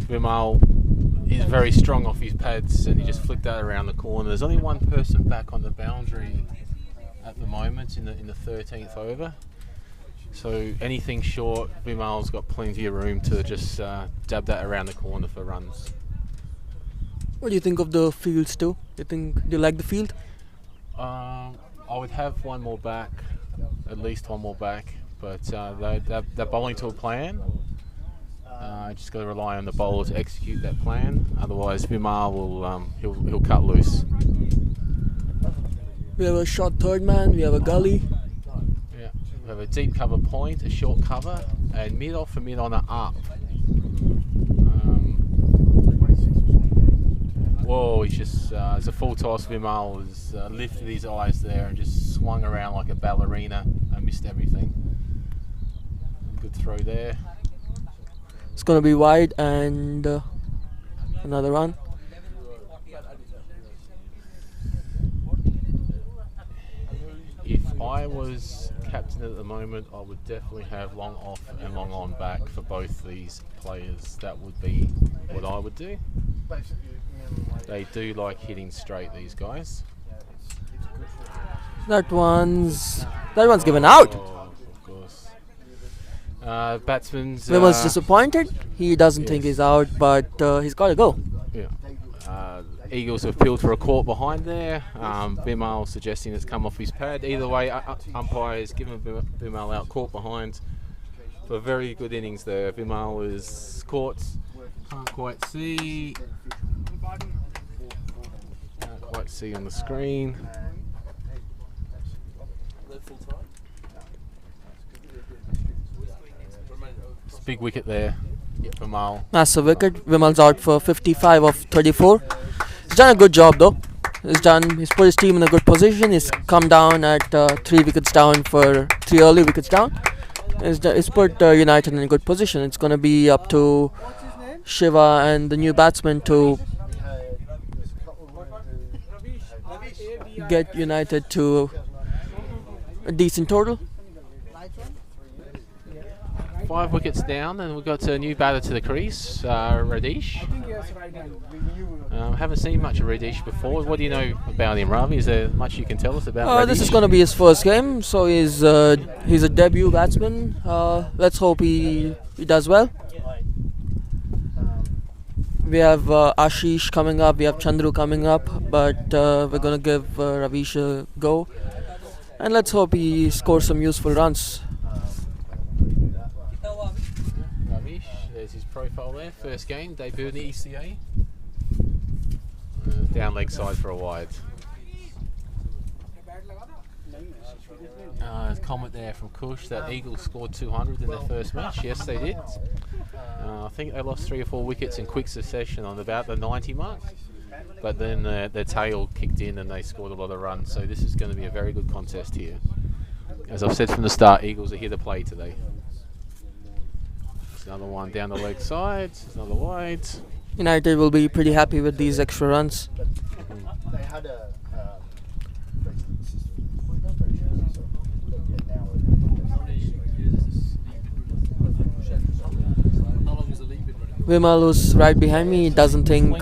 Vimal is very strong off his pads, and he just flicked that around the corner. There's only one person back on the boundary at the moment in the 13th over. So anything short, Vimal's got plenty of room to just dab that around the corner for runs. What do you think of the fields too? Do you like the field? I would have one more back, at least one more back, but they're bowling to a plan. Just got to rely on the bowler to execute that plan. Otherwise, Vimal will he'll cut loose. We have a short third man. We have a gully. Yeah, we have a deep cover point, a short cover, and mid off and mid on are up. Whoa, he's just, as a full toss, Vimal has lifted his eyes there and just swung around like a ballerina and missed everything. Good throw there. It's gonna be wide and another run. If I was captain at the moment, I would definitely have long off and long on back for both these players. That would be what I would do. They do like hitting straight, these guys. That one's given out. Oh, of course. Batsman's Vimal's disappointed. He doesn't think yes. he's out, but he's got to go. Yeah. Eagles have peeled for a caught behind there. Vimal suggesting it's come off his pad. Either way, umpires given Vimal out caught behind. For a very good innings there. Vimal is caught. Can't quite see. Can't quite see on the screen. It's a big wicket there. Vimal. Massive wicket. Vimal's out for 55 of 34. He's done a good job though. He's put his team in a good position. He's come down at 3 wickets down for 3 early wickets down. He's put United in a good position. It's going to be up to Shiva and the new batsman to get United to a decent total. 5 wickets down, and we've got a new batter to the crease, Radish. Haven't seen much of Radish before. What do you know about him, Ravi? Is there much you can tell us about Radish? This is going to be his first game, so he's a debut batsman. Let's hope he does well. We have Ashish coming up, we have Chandru coming up, but we're going to give Ravish a go. And let's hope he scores some useful runs. Ravish, there's his profile there. First game, debuted in the ECA. Down leg side for a wide. Comment there from Kush that Eagles scored 200 in their first match. Yes, they did. I think they lost 3 or 4 wickets in quick succession on about the 90 mark. But then their tail kicked in and they scored a lot of runs. So this is going to be a very good contest here. As I've said from the start, Eagles are here to play today. There's another one down the leg side. There's another wide. United will be pretty happy with these extra runs. They had a Vimal, who's right behind me, doesn't think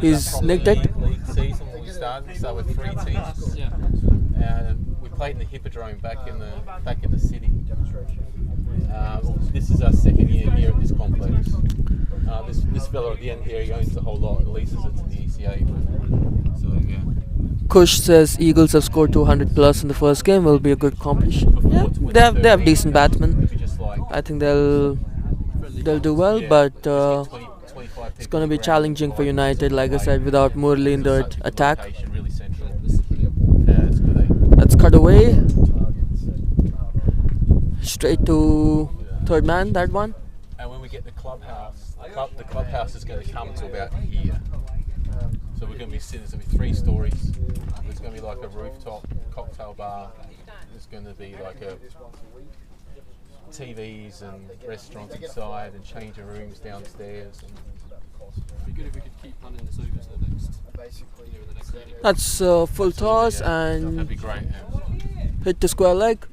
he's nicked it. League season when we started with 3 teams. We played in the Hippodrome back in the city. This is our second year here at this complex. This fella at the end here, he owns the whole lot, leases it to the ECA. So yeah. Kush says Eagles have scored 200 plus in the first game. Will be a good competition. Yeah, they have decent batsmen. I think they'll do well, but it's going to be challenging for United, like I said, without Murli in the attack. Let's cut away. Straight to third man, that one. And when we get the clubhouse, the clubhouse is going to come to about here. So we're going to be sitting, there's going to be 3 stories. There's going to be like a rooftop cocktail bar. There's going to be like a TVs and restaurants inside and changing rooms downstairs. It'd be good if we could keep planning this over to the next. That's full toss and That'd be great. Yeah. hit the square leg.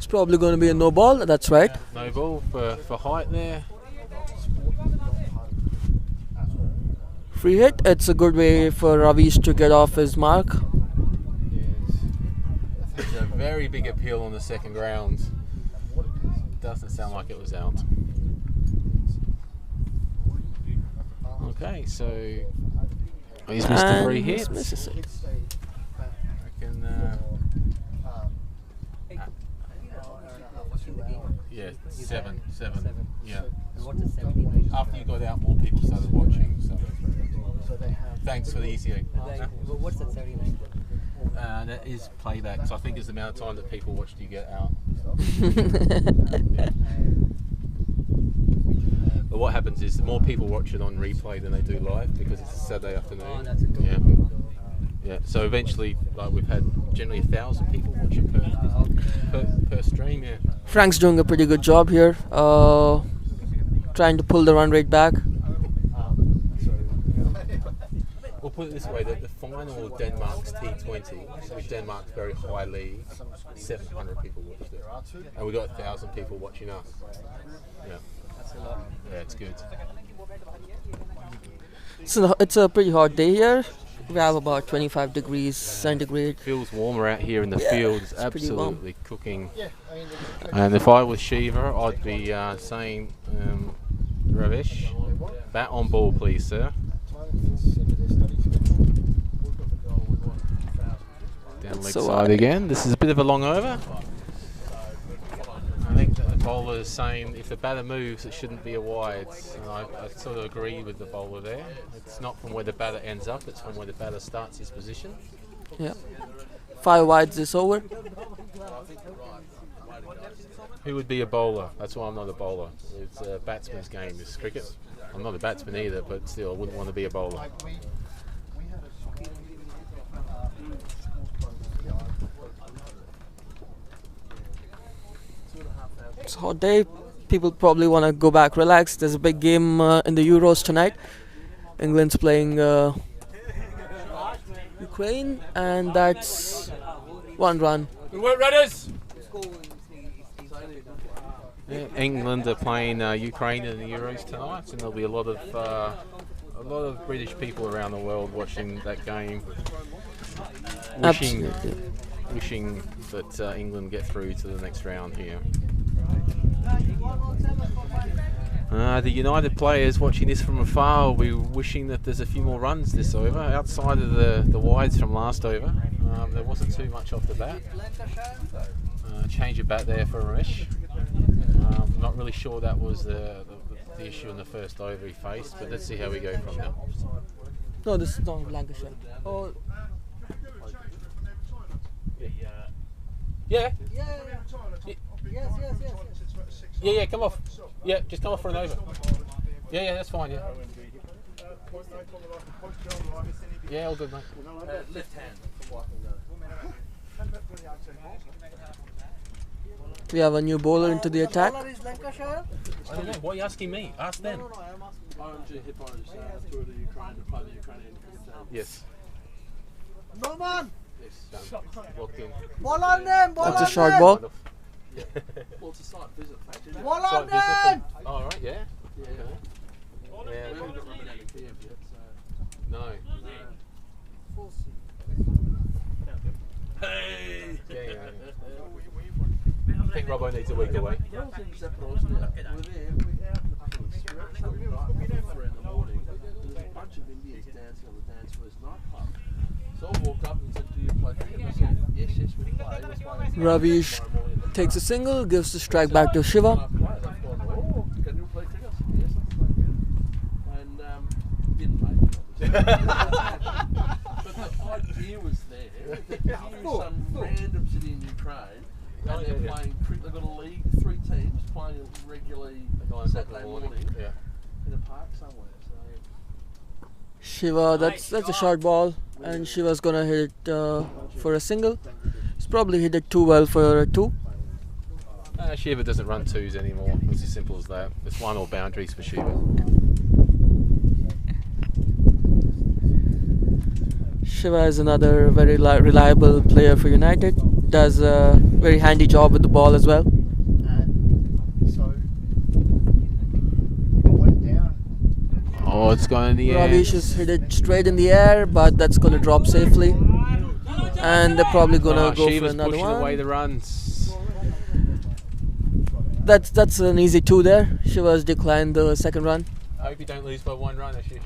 It's probably going to be a no ball. That's right. No ball for height there. Free hit. It's a good way for Ravish to get off his mark. Yes. There's a very big appeal on the second round. Doesn't sound like it was out. Okay, so he's missed the free hit. Misses it. Yeah, seven. Yeah. After you got out, more people started watching. So thanks for the easy. What's that 79? That is playback. So I think it's the amount of time that people watched you get out. But what happens is the more people watch it on replay than they do live because it's a Saturday afternoon. Oh, that's a good Yeah. So eventually, like we've had generally 1,000 people watch it per stream. Yeah. Frank's doing a pretty good job here, trying to pull the run rate back. We'll put it this way: the final of Denmark's T20, which Denmark's very high league, 700 people watched it, and we got 1,000 people watching us. Yeah. That's a lot. Yeah, it's good. It's a pretty hot day here. We have about 25 degrees centigrade. Feels warmer out here in the field. It's pretty warm. absolutely cooking. And if I was Shiva, I'd be saying, Ravish, bat on ball, please, sir. Down leg side again. This is a bit of a long over. I think the bowler is saying if the batter moves, it shouldn't be a wide. And I sort of agree with the bowler there. It's not from where the batter ends up, it's from where the batter starts his position. Yeah. 5 wides this over. Who would be a bowler? That's why I'm not a bowler. It's a batsman's game, this cricket. I'm not a batsman either, but still, I wouldn't want to be a bowler. It's a hot day. People probably want to go back, relax. There's a big game in the Euros tonight. England's playing Ukraine, and that's 1 run. Yeah, England are playing Ukraine in the Euros tonight, and there'll be a lot of British people around the world watching that game, wishing that England get through to the next round here. The United players watching this from afar will be wishing that there's a few more runs this over. Outside of the wides from last over, there wasn't too much off the bat. Change of bat there for Ramesh. Not really sure that was the issue in the first over he faced, but let's see how we go from there. No, this is not Lancashire. Oh. Yeah. Yes. Yeah, come off. Yeah, just come off for an over. Yeah, that's fine, yeah. Yeah, all good, mate. Left hand. We have a new bowler into the attack. Is Lancashire? I don't know, why are you asking me? Ask them. No, I'm asking. OMG Hippos tour the Ukraine to play the Ukrainian cricket team. Yes. No man! Yes, locked in. Ball on them! That's a short ball. Well, it's a site visit, fact. Ball on Site visit them! from- Oh, right, yeah. Yeah. Okay. We Yeah. haven't got Ramadan in Kiev yet, so. No. Hey! Yeah. I think Robbo needs a week away. We're there, we're out in the fucking street Sunday night, 3 in the morning. There's a bunch of Indians dancing on the dance floor's nightclub. So I walked up and said, do you play cricket? I said, yes, we play. Let's play. Ravish takes a single, gives the strike back to Shiva. They've gone, oh, can you play cricket? I said, yes, I can play cricket. And didn't make it, obviously. But the idea was there. Here's some random city in Ukraine, and they're playing cricket. They've got a league, 3 teams playing regularly Saturday morning in a park somewhere. So Shiva, that's a short ball, and Shiva's gonna hit it for a single. He's probably hit it too well for a 2. Shiva doesn't run 2s anymore. It's as simple as that. It's 1 all boundaries for Shiva. Shiva is another very reliable player for United. does a very handy job with the ball as well. And so it went down. Oh, it's gone in the air. Ravish has hit it straight in the air, but that's going to drop safely. And they're probably going to go for Shiva's another pushing away one. the runs. That's an easy 2 there. Shiva's declined the second run. I hope you don't lose by 1 run, Ashish.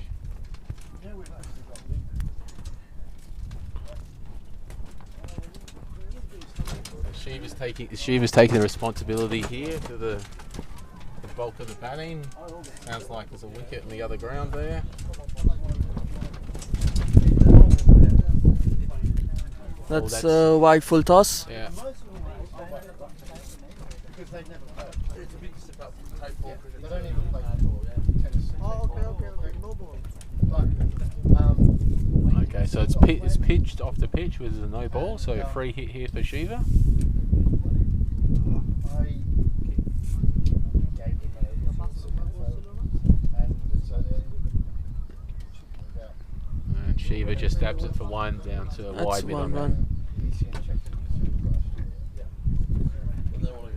Shiva's taking the responsibility here to the bulk of the batting. Sounds like there's a wicket in the other ground there. That's a wide full toss. Yeah. It's a big step up from tape ball cricket. They don't even play tennis. Oh, okay, no ball. But, Okay, so it's pitched off the pitch with a no ball, so a free hit here for Shiva. I gave him and so then And Shiva just stabs it for 1 down to a That's wide mid 1 on run. When they want to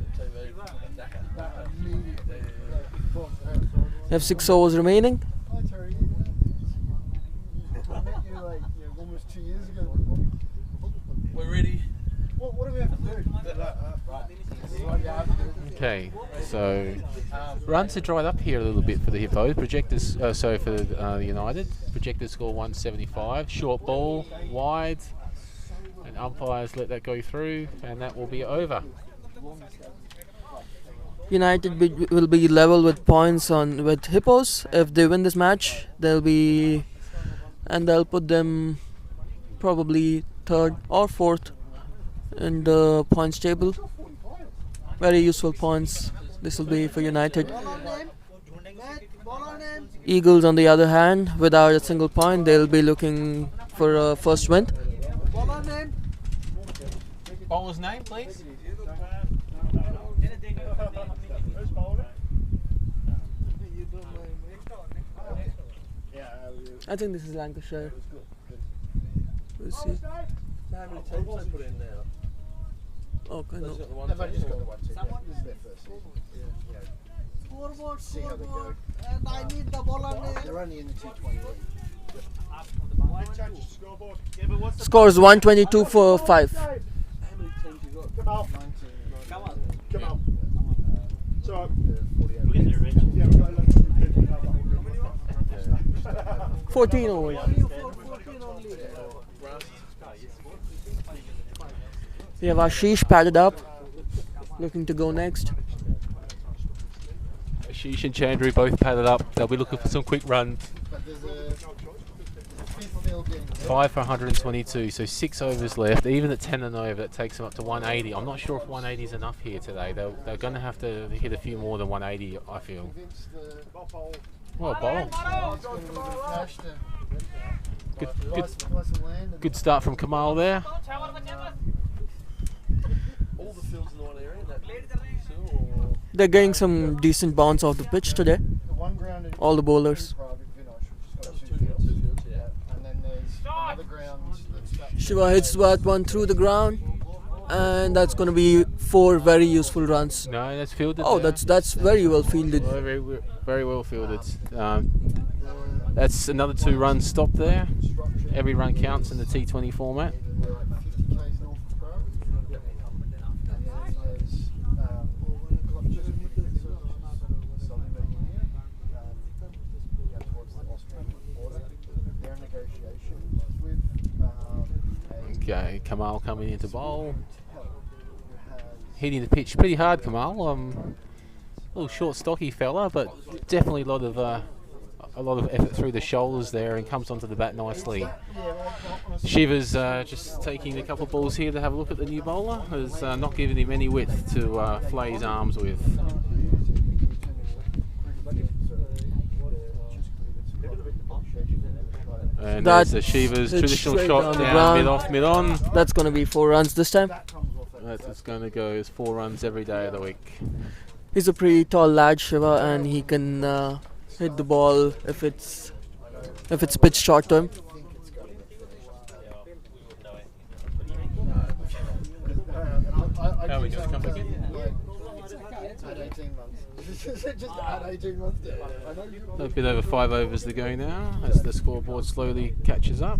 get TV. You have 6 overs remaining. Hi Terry. I met you like almost 2 years ago. We're ready. What do we have to do? Okay, so runs are dried up here a little bit for the Hippos. Projectors, so for the United, projectors score 175. Short ball, wide, and umpires let that go through, and that will be over. United will be level with points with Hippos. If they win this match, they'll put them probably 3rd or 4th in the points table. Very useful points this will be for United. Eagles, on the other hand, without a single point, they'll be looking for a first win. Bowler's name, please. I think this is Lancashire. We'll see. How many teams they put in now? Okay, They've no. got the one They've only just team. got the 1 team. This is their first season. Scoreboard, See how they scoreboard, and I need the bowler name. They're only in the T20 league. Scores 122 for 5. How many teams you got? Come on. 19. Come on. So, 48. we're getting there, Rich. Yeah, we've got 11 people. 14 overs. 14 only. We have Ashish padded up, looking to go next. Ashish and Chandru both padded up. They'll be looking for some quick runs. But there's a fifth field getting 5 for 122, so 6 overs left. Even at 10 and over, that takes them up to 180. I'm not sure if 180 is enough here today. They're going to have to hit a few more than 180, I feel. convinced Well, bowl. it's going to be cash to Good, buy some land. good start from Kamal there. All the fields in the one area? That or They're getting some decent bounce off the pitch today. The one ground in All the bowlers. private Vinosh, which has got two 2 fields. fields, yeah. And then there's another ground that's Shiva hits that one through the ground, and that's going to be 4 very useful runs. No, that's fielded. Oh, there. that's very well fielded. Very well fielded. That's another 2 runs stopped there. Every run counts in the T20 format. they're like 50 k's north of Crow. And then there's towards the Austrian border. They're in negotiations with Okay, Kamal coming into bowl. who has Hitting the pitch pretty hard, Kamal. A little short, stocky fella, but definitely a lot of effort through the shoulders there, and comes onto the bat nicely. Shiva's just taking a couple of balls here to have a look at the new bowler. Has not given him any width to flay his arms with. And That there's Shiva's hits traditional straight shot down the down, ground. mid off, mid on. That's going to be 4 runs this time. That's going to go as 4 runs every day of the week. He's a pretty tall lad, Shiva, and he can hit the ball if it's pitched short to him. How are we going to come again? Add 18 months. Just add 18 months there. I know you. A bit over 5 overs to go now as the scoreboard slowly catches up.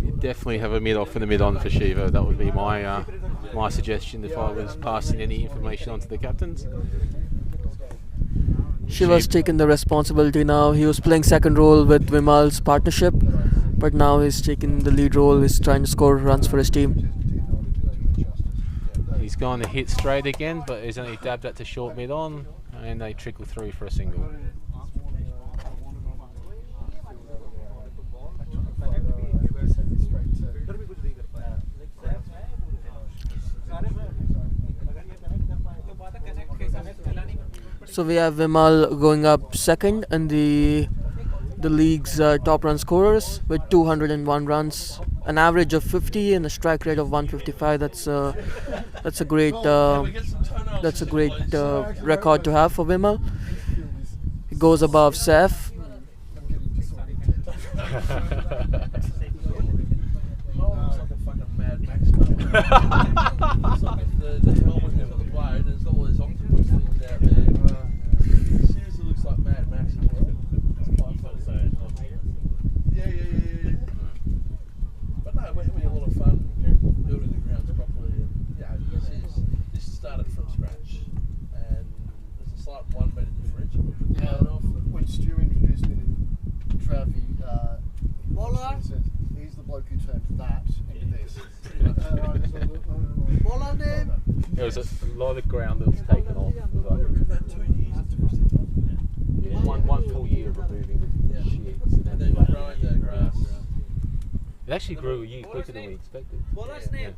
You definitely have a mid-off and a mid-on for Shiva. That would be my my suggestion if I was passing any information on to the captains. Shiva's taken the responsibility now. He was playing second role with Vimal's partnership, but now he's taking the lead role. He's trying to score runs for his team. He's gone to hit straight again, but he's only dabbed that to short mid-on, and they trickle through for a single. So we have Vimal going up second in the league's top run scorers with 201 runs, an average of 50 and a strike rate of 155. That's a great record to have for Vimal. He goes above Seth. Seriously looks like Mad Max. But no, we're having a lot of fun building the grounds properly. And yeah, this started from scratch, and there's a slight 1 metre differential. When Stu introduced me to Travi, he says, he's the bloke who turned that into this. Bowler name. There was a lot of ground that was taken off. Yeah, one full year of removing the shits. And then growing the grass. It actually grew a year quicker than we expected. Bowler's name.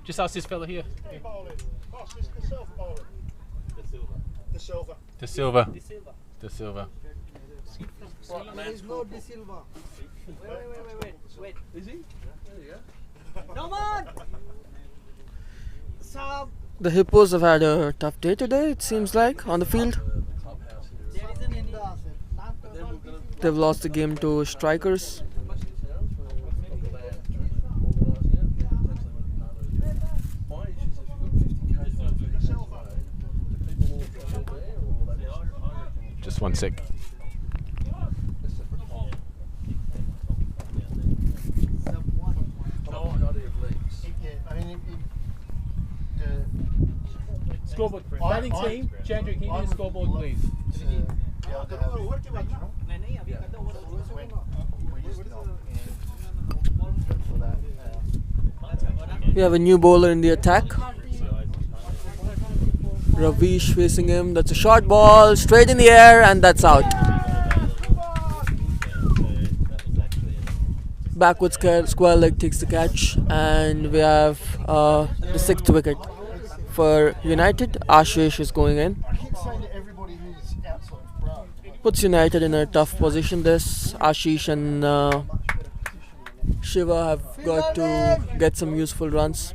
Just ask this fella here. Boss, this is the Silver bowling. The Silver. De Silva. De Silva. De Silva. There is no De Silva. Wait. Is he? There you go. Come on! Sab. The Hippos have had a tough day today, it seems like, on the field. There is an India. They've lost the game to Strikers. Just 1 sec. Scoreboard. Batting team, Chandra, can you do the scoreboard, please? We have a new bowler in the attack. Ravish facing him. That's a short ball, straight in the air, and that's out. Backward square leg takes the catch, and we have the 6th wicket for United. Ashish is going in. I keep saying to everybody who's outside of Bro. Puts United in a tough position. This Ashish and Shiva have got to get some useful runs.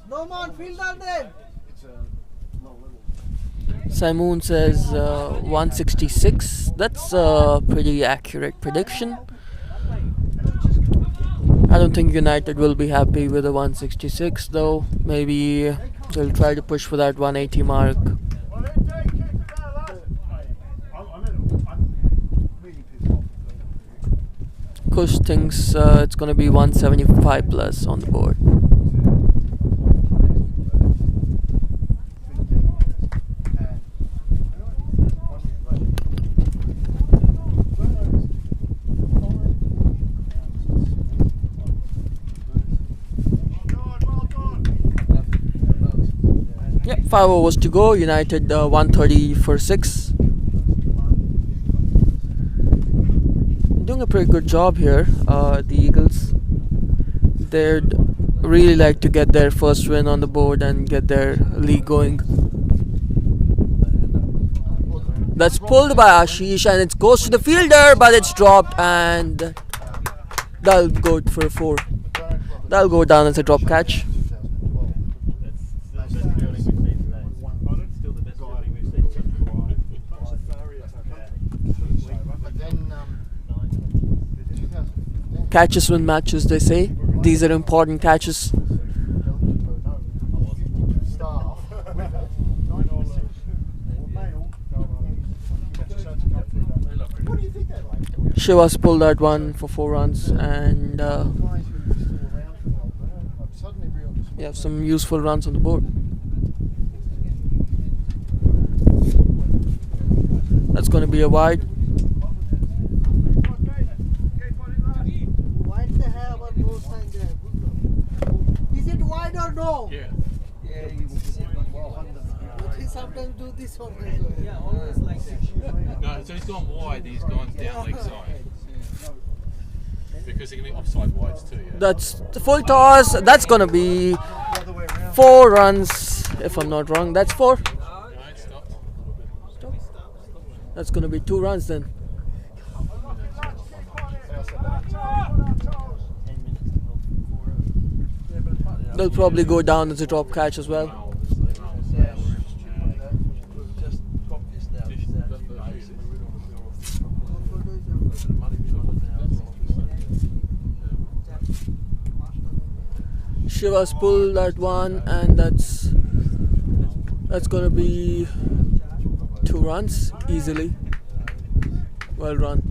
No man, fielder name. Simon says 166. That's a pretty accurate prediction. I don't think United will be happy with a 166 though. Maybe they'll try to push for that 180 mark. Kush thinks it's going to be 175 plus on the board. Yep, 5 overs to go. United 130 for 6. Doing a pretty good job here, the Eagles. They'd really like to get their first win on the board and get their league going. That's pulled by Ashish and it goes to the fielder, but it's dropped and that'll go for a 4. That'll go down as a drop catch. catches win matches, they say. These are important catches. Shivas pulled that one for 4 runs, and we have some useful runs on the board. That's going to be a wide. Wide they have or no sign there. Is it wide or no? Yeah. Yeah, you can see it well. But he sometimes do this one as well. Yeah, always like that. No, so he's gone wide. He's gone down leg side. Because he can be offside wides too. Yeah. That's the full toss. That's going to be 4 runs, if I'm not wrong. That's 4. No, it stopped. That's going to be 2 runs then. They'll probably go down as a drop catch as well. Shivas pull that one, and that's going to be 2 runs easily. Well run.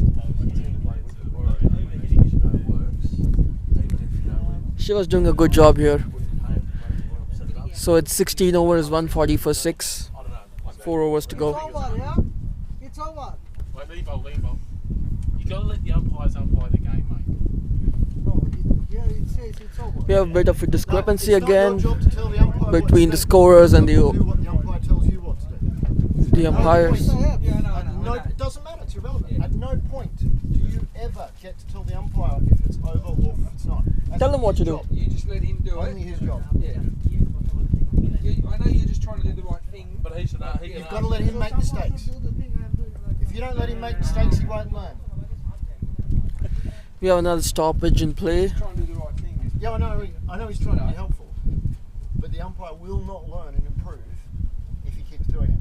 Shivas doing a good job here. So it's 16 overs, 140 for 6. 4 overs to It's go. over, yeah? It's over. Wait, leave off. You gotta let the umpires umpire the game, mate. No, here it says it's over. We have a bit of a discrepancy It's not your again job to tell the umpire what between to the do. scorers and Your job to do what the umpire tells you what to do. the umpires. No, it doesn't matter. It's irrelevant. At no point do you ever get to tell the umpire if it's over or if it's not. That's Tell him what his to do. job. You just let him do it. Only his job. Yeah. I know you're just trying to do the right thing, But he should You've got to let him make mistakes. If you don't let him make mistakes, he won't learn. We have another stoppage in play. trying to do the right thing. Yeah, I know he's trying to be helpful, but the umpire will not learn and improve if he keeps doing it.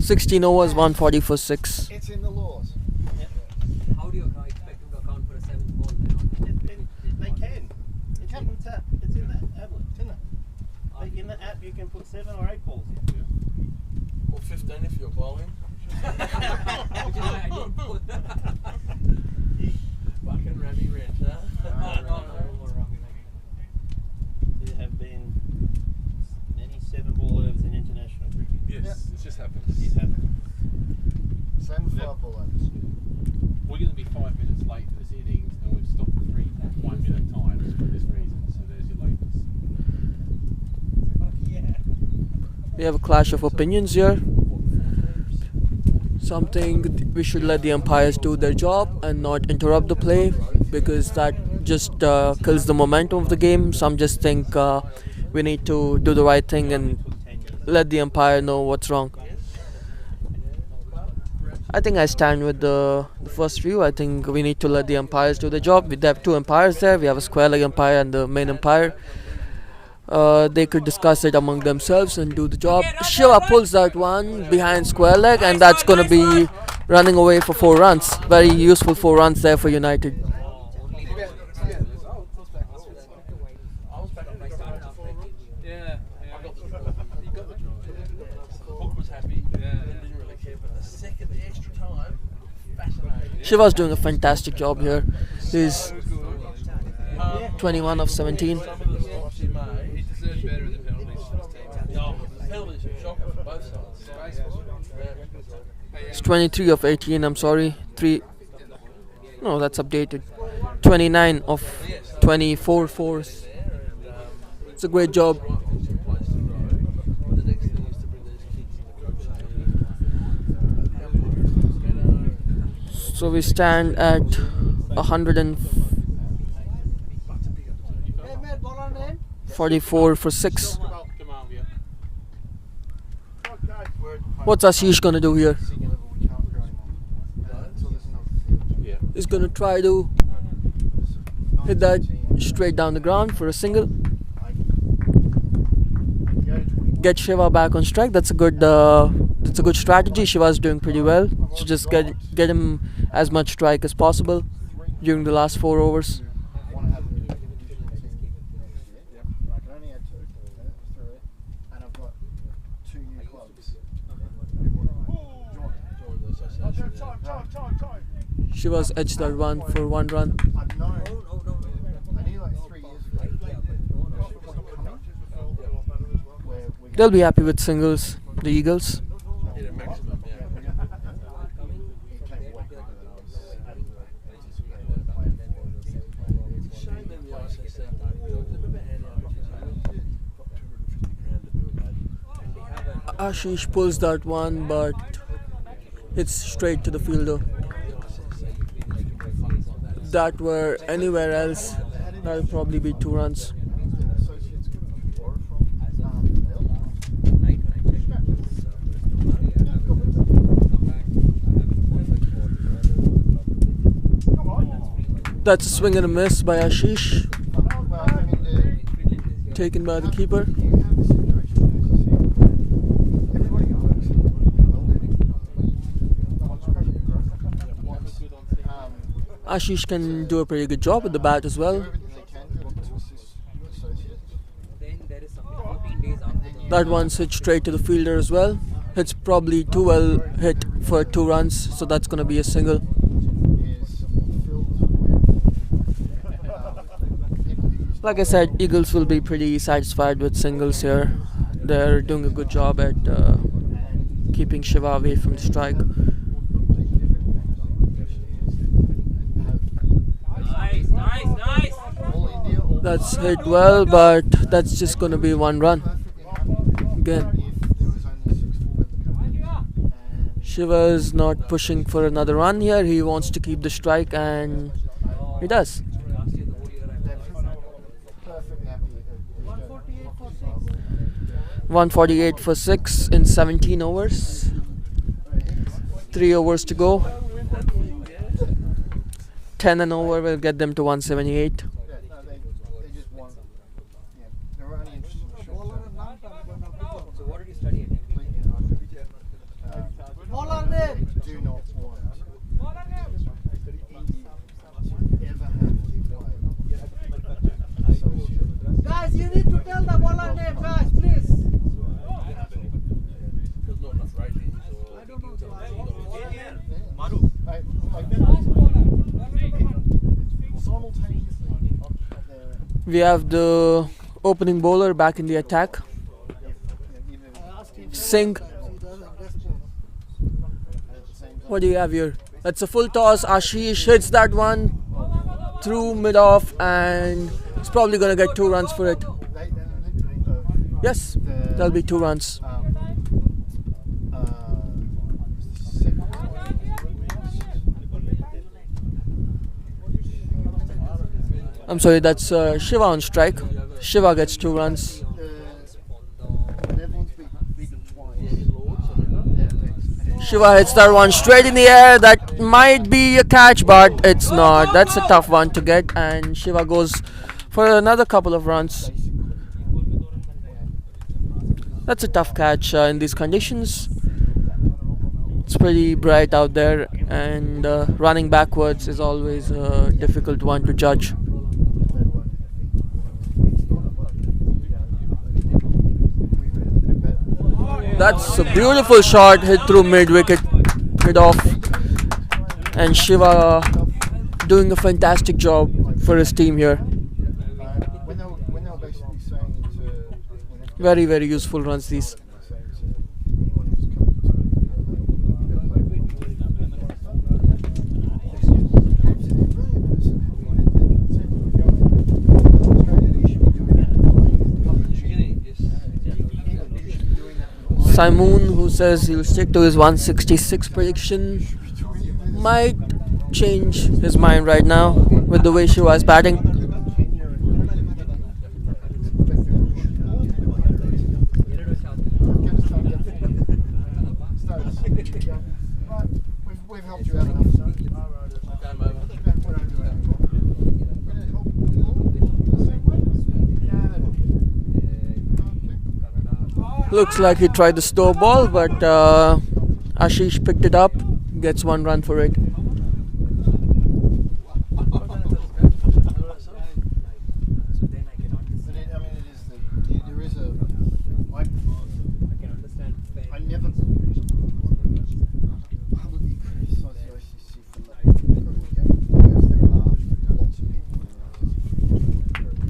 16 overs, 140 for 6. It's in the laws. How do you expect them to account for a 7th ball then? They can. It's in the tap. It's in the tablet. It's in there. Like in the app, you can put 7 or 8 balls in. Or 15 if you're bowling. I didn't put that. Fucking Remy Ranch, huh? There have been many 7-ball overs in international cricket. Yes, it just happens. It happened. Same with 5-ball overs. We're going to be 5 minutes late for this innings, and we've stopped the 3 1-minute times for this reason. So there's your lateness. We have a clash of opinions here. Something we should let the umpires do their job and not interrupt the play, because that just kills the momentum of the game. Some just think we need to do the right thing and let the umpire know what's wrong. I think I stand with the first view. I think we need to let the umpires do their job. We have 2 umpires there. We have a square leg umpire and the main umpire. They could discuss it among themselves and do the job. Shiva pulls that one behind square leg, and that's going to be running away for 4 runs. Very useful 4 runs there for United. Yeah. Hook was happy. Didn't really care, but the second extra time, fascinating. Shiva's doing a fantastic job here. He's 21 of 17. Some of the stops he made, He deserved better in the penalties for his team. the penalties were shocking for both sides. He's 23 of 18. I'm sorry. 3. No, that's updated. 29 of 24 fours. It's a great job. The next thing is to bring these kids to the coach. So we stand at 144 for 6. Come on, yeah. What's Ashish gonna do here? Yeah. He's gonna try to hit that straight down the ground for a single. Get Shiva back on strike. That's a good it's a good strategy. Shiva's doing pretty well. So just get him as much strike as possible during the last 4 overs. Want to have a new edition of the team next year. I can only add 2, 3, and I've got 2 new clubs. Shiva's edged that one for 1 run. I know. I need like 3 years ago. They'll be happy with singles, the Eagles. Hit a maximum, yeah. It's a shame in the ISS out there. Remember Andy, got 250 grand to do that. Ashish pulls that one, but it's straight to the fielder. That were anywhere else, that'll probably be 2 runs. That's a swing and a miss by Ashish, taken by the keeper. Ashish can do a pretty good job with the bat as well. That one's hit straight to the fielder as well. It's probably too well hit for 2 runs, so that's going to be a single. Like I said, Eagles will be pretty satisfied with singles here. They're doing a good job at keeping Shiva away from the strike. Nice. That's hit well, but that's just going to be 1 run. Again, Shiva's not pushing for another run here. He wants to keep the strike, and he does. 148 for 6 in 17 overs. 3 overs to go. 10 an over will get them to 178. So what did you study at Do not want Guys, you need to tell the bowler name, guys, please. There's not enough ratings or... I don't know. We have the opening bowler back in the attack. Singh. What do you have here? That's a full toss. Ashish hits that one through mid-off, and he's probably going to get 2 runs for it. Yes, that'll be 2 runs. I'm sorry, that's Shiva on strike. Shiva gets 2 runs. Shiva hits that one straight in the air. That might be a catch, but it's not. That's a tough one to get, and Shiva goes for another couple of runs. That's a tough catch in these conditions. It's pretty bright out there, and running backwards is always a difficult one to judge. That's a beautiful shot, hit through mid-wicket, mid-off, and Shiva doing a fantastic job for his team here. Very, very useful runs these. Simon, who says he'll stick to his 166 prediction, might change his mind right now with the way Shiva is batting. We've helped you out enough. Looks like he tried the slow ball, but Ashish picked it up, gets 1 run for it.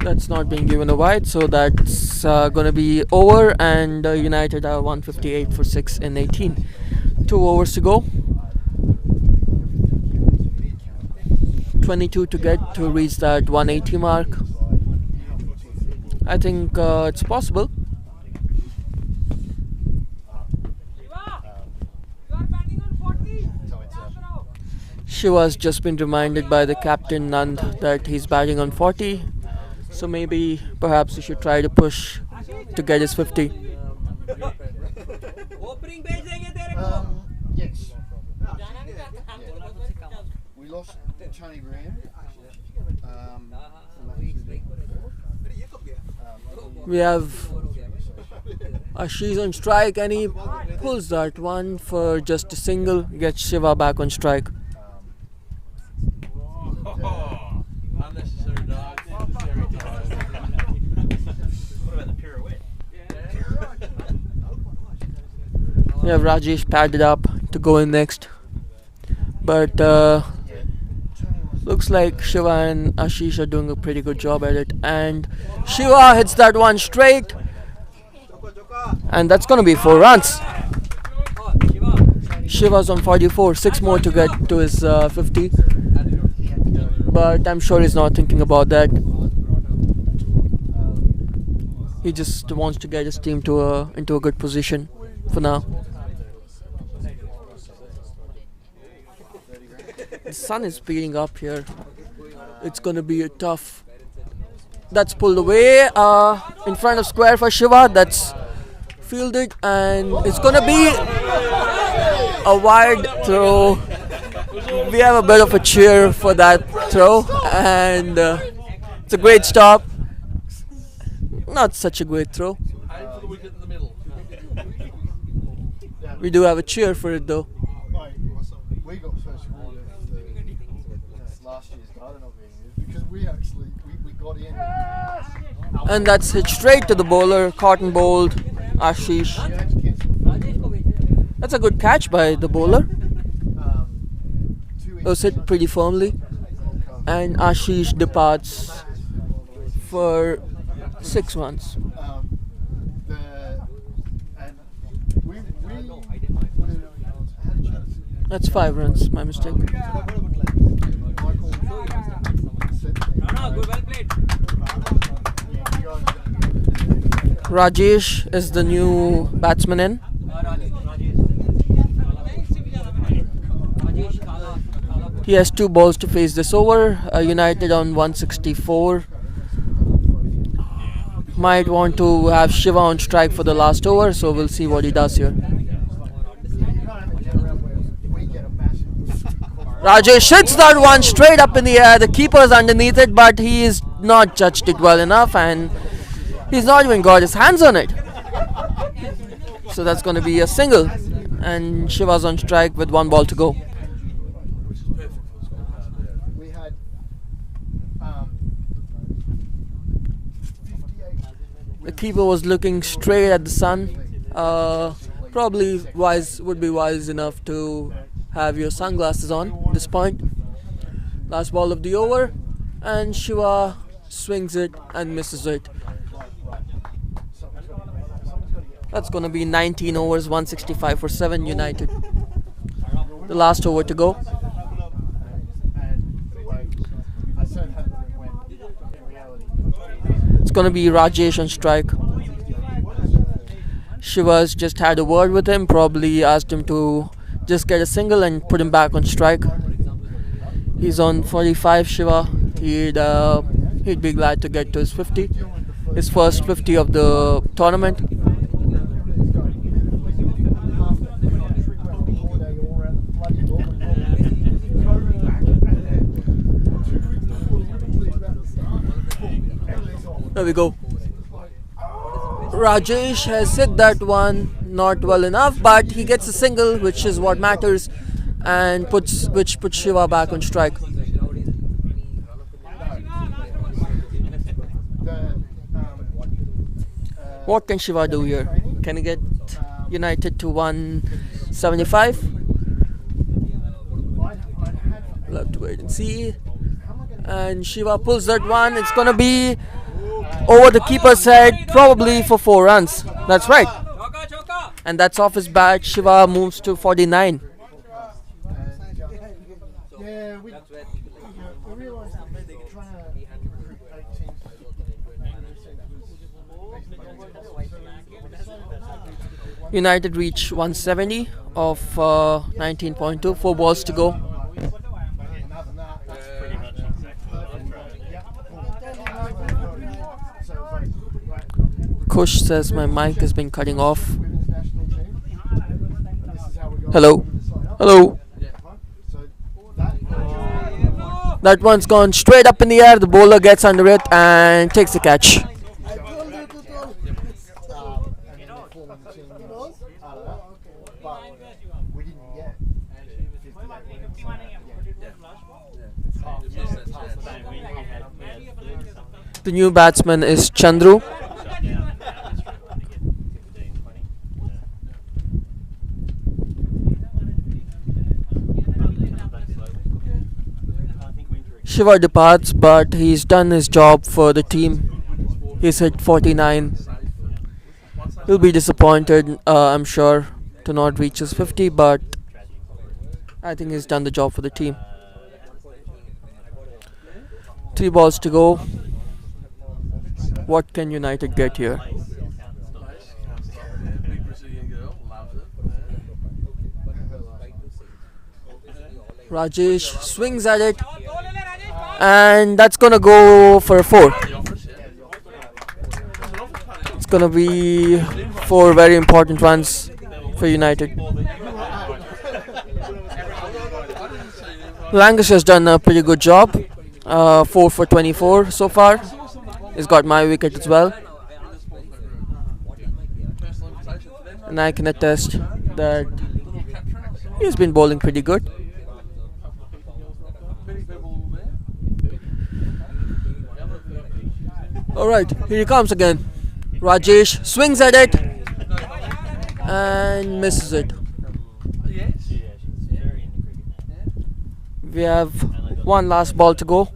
That's not being given a wide, so that's going to be over, and United are 158 for 6 in 18. 2 overs to go. 22 to get to reach that 180 mark. I think it's possible. Shiva's just been reminded by the captain Nand that he's batting on 40. So maybe, perhaps he should try to push to get his 50. Yes. We lost Tony Graham. We have Ashish on strike, and he pulls that one for just a single, gets Shiva back on strike. Unnecessary dog. We have Rajesh padded up to go in next, but looks like Shiva and Ashish are doing a pretty good job at it, and Shiva hits that one straight, and that's gonna be 4 runs. Shiva's on 44, 6 more to get to his 50, but I'm sure he's not thinking about that. He just wants to get his team into a good position for now. The sun is speeding up here. It's gonna be a tough. That's pulled away in front of square for Shiva. That's fielded, and it's gonna be a wide throw. We have a bit of a cheer for that throw, and it's a great stop. Not such a great throw. We do have a cheer for it though. We got first rule of last year's data not being used because we got in. And that's hit straight to the bowler, cotton bowled, Ashish. That's a good catch by the bowler. It was hit pretty firmly, and Ashish departs for 6 runs. That's 5 runs, my mistake. Rajesh is the new batsman in. He has 2 balls to face this over. United on 164. Might want to have Shiva on strike for the last over, so we'll see what he does here. Rajesh hits that one straight up in the air. The keeper's underneath it, but he's not judged it well enough, and he's not even got his hands on it. So that's going to be a single, and Shiva's on strike with 1 ball to go. The keeper was looking straight at the sun. Probably would be wise enough to have your sunglasses on at this point. Last ball of the over, and Shiva swings it and misses it. That's gonna be 19 overs, 165 for 7 United. The last over to go. It's gonna be Rajesh on strike. Shiva's just had a word with him, probably asked him to just get a single and put him back on strike. He's on 45, Shiva. He'd be glad to get to his 50. His first 50 of the tournament. There we go. Rajesh has hit that one not well enough, but he gets a single, which is what matters, and puts Shiva back on strike. What can Shiva do here? Can he get United to 175? We'll have to wait and see. And Shiva pulls that one. It's gonna be over the keeper's head, probably for 4 runs. That's right. And that's off his bat. Shiva moves to 49. Yeah, we realised that they're trying to recruit 18. United reach 170 of 19.2. 4 balls to go. Kush says my mic has been cutting off. Hello. Hello. That one's gone straight up in the air. The bowler gets under it and takes the catch. The new batsman is Chandru. Shiva departs, but he's done his job for the team. He's hit 49. He'll be disappointed, I'm sure, to not reach his 50, but I think he's done the job for the team. 3 balls to go. What can United get here? Rajesh swings at it, and that's gonna go for a 4. It's gonna be 4 very important runs for United. Langish has done a pretty good job. 4 for 24 so far. He's got my wicket as well, and I can attest that he's been bowling pretty good. Alright, here he comes again. Rajesh swings at it and misses it. We have 1 last ball to go.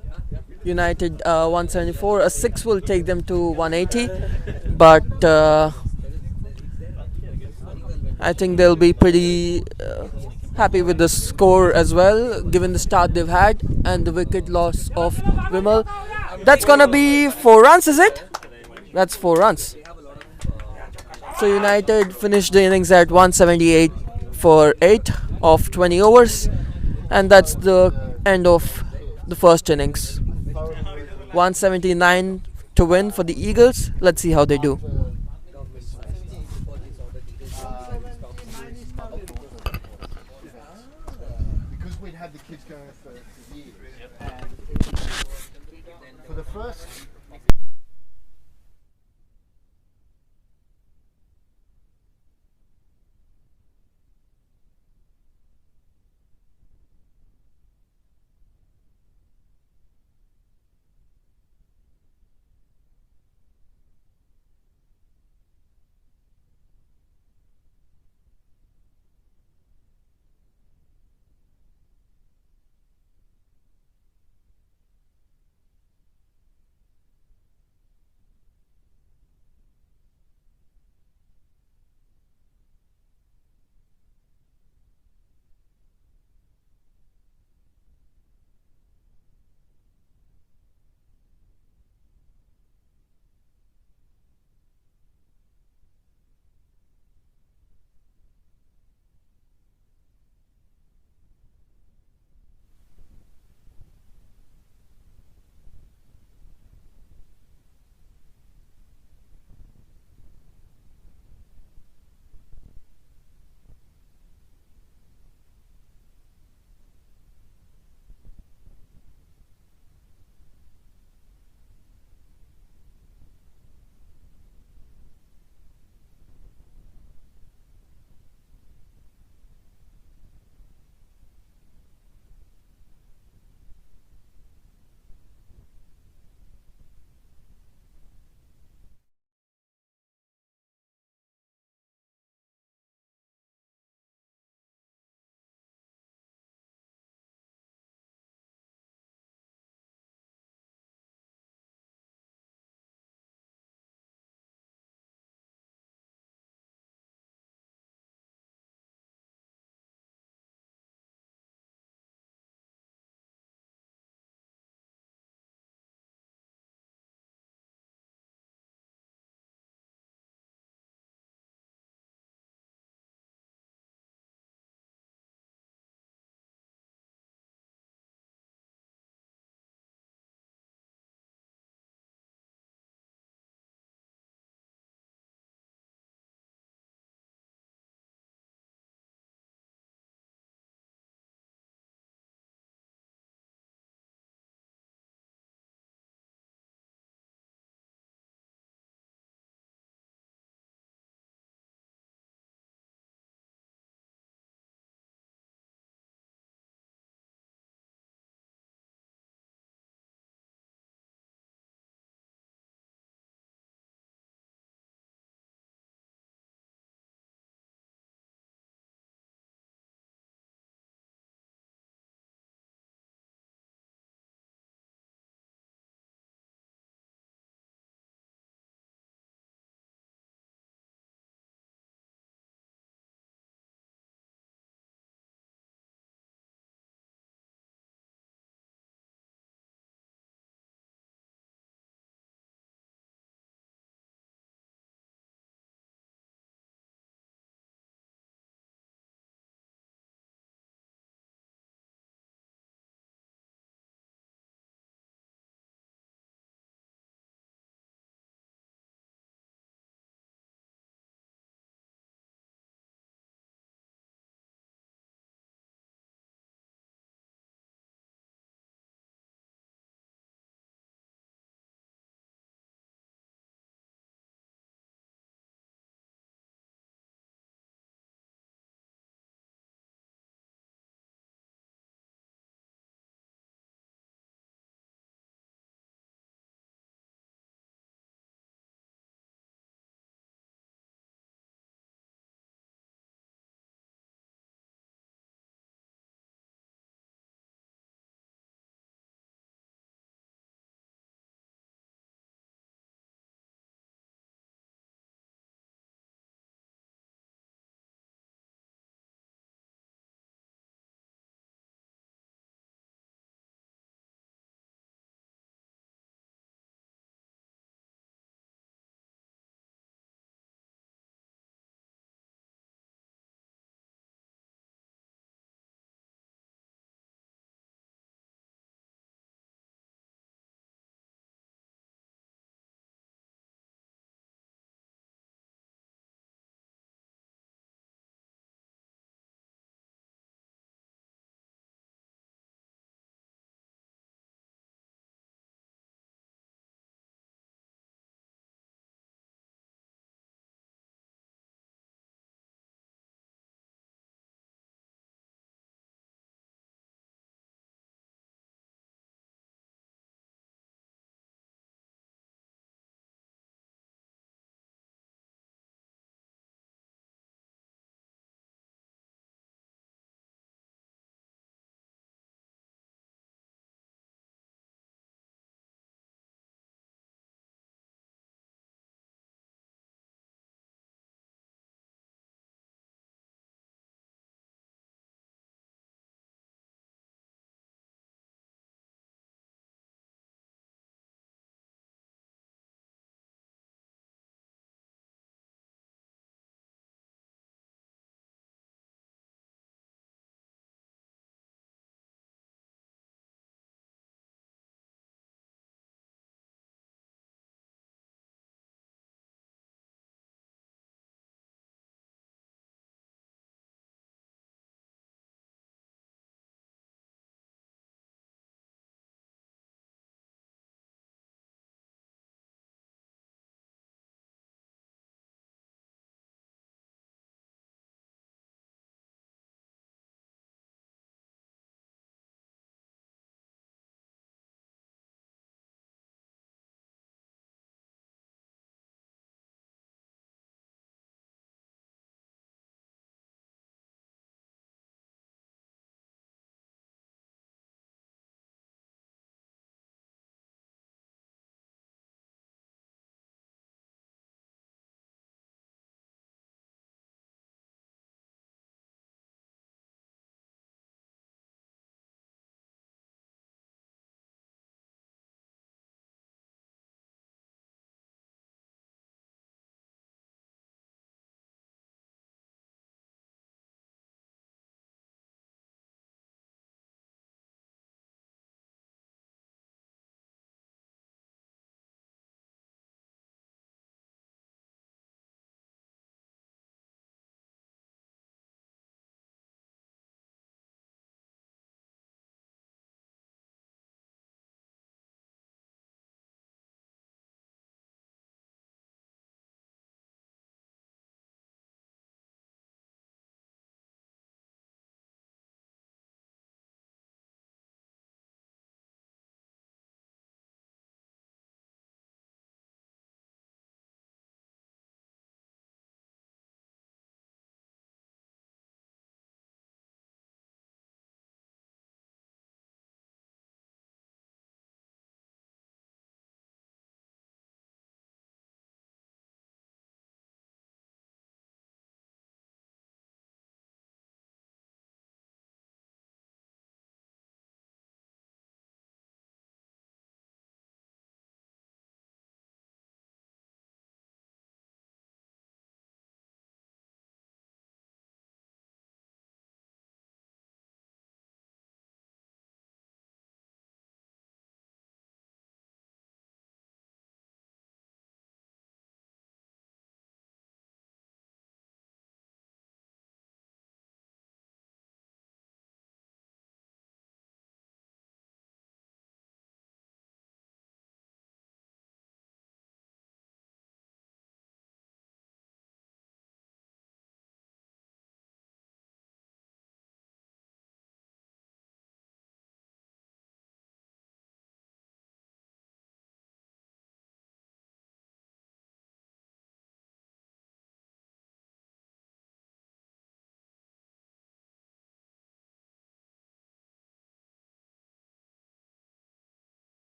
United 174. A 6 will take them to 180, but I think they'll be pretty happy with the score as well, given the start they've had and the wicket loss of Vimal. That's gonna be 4 runs, is it? That's 4 runs. So United finished the innings at 178 for 8 of 20 overs, and that's the end of the first innings. 179 to win for the Eagles. Let's see how they do. Because we'd had the kids going for years, and for the first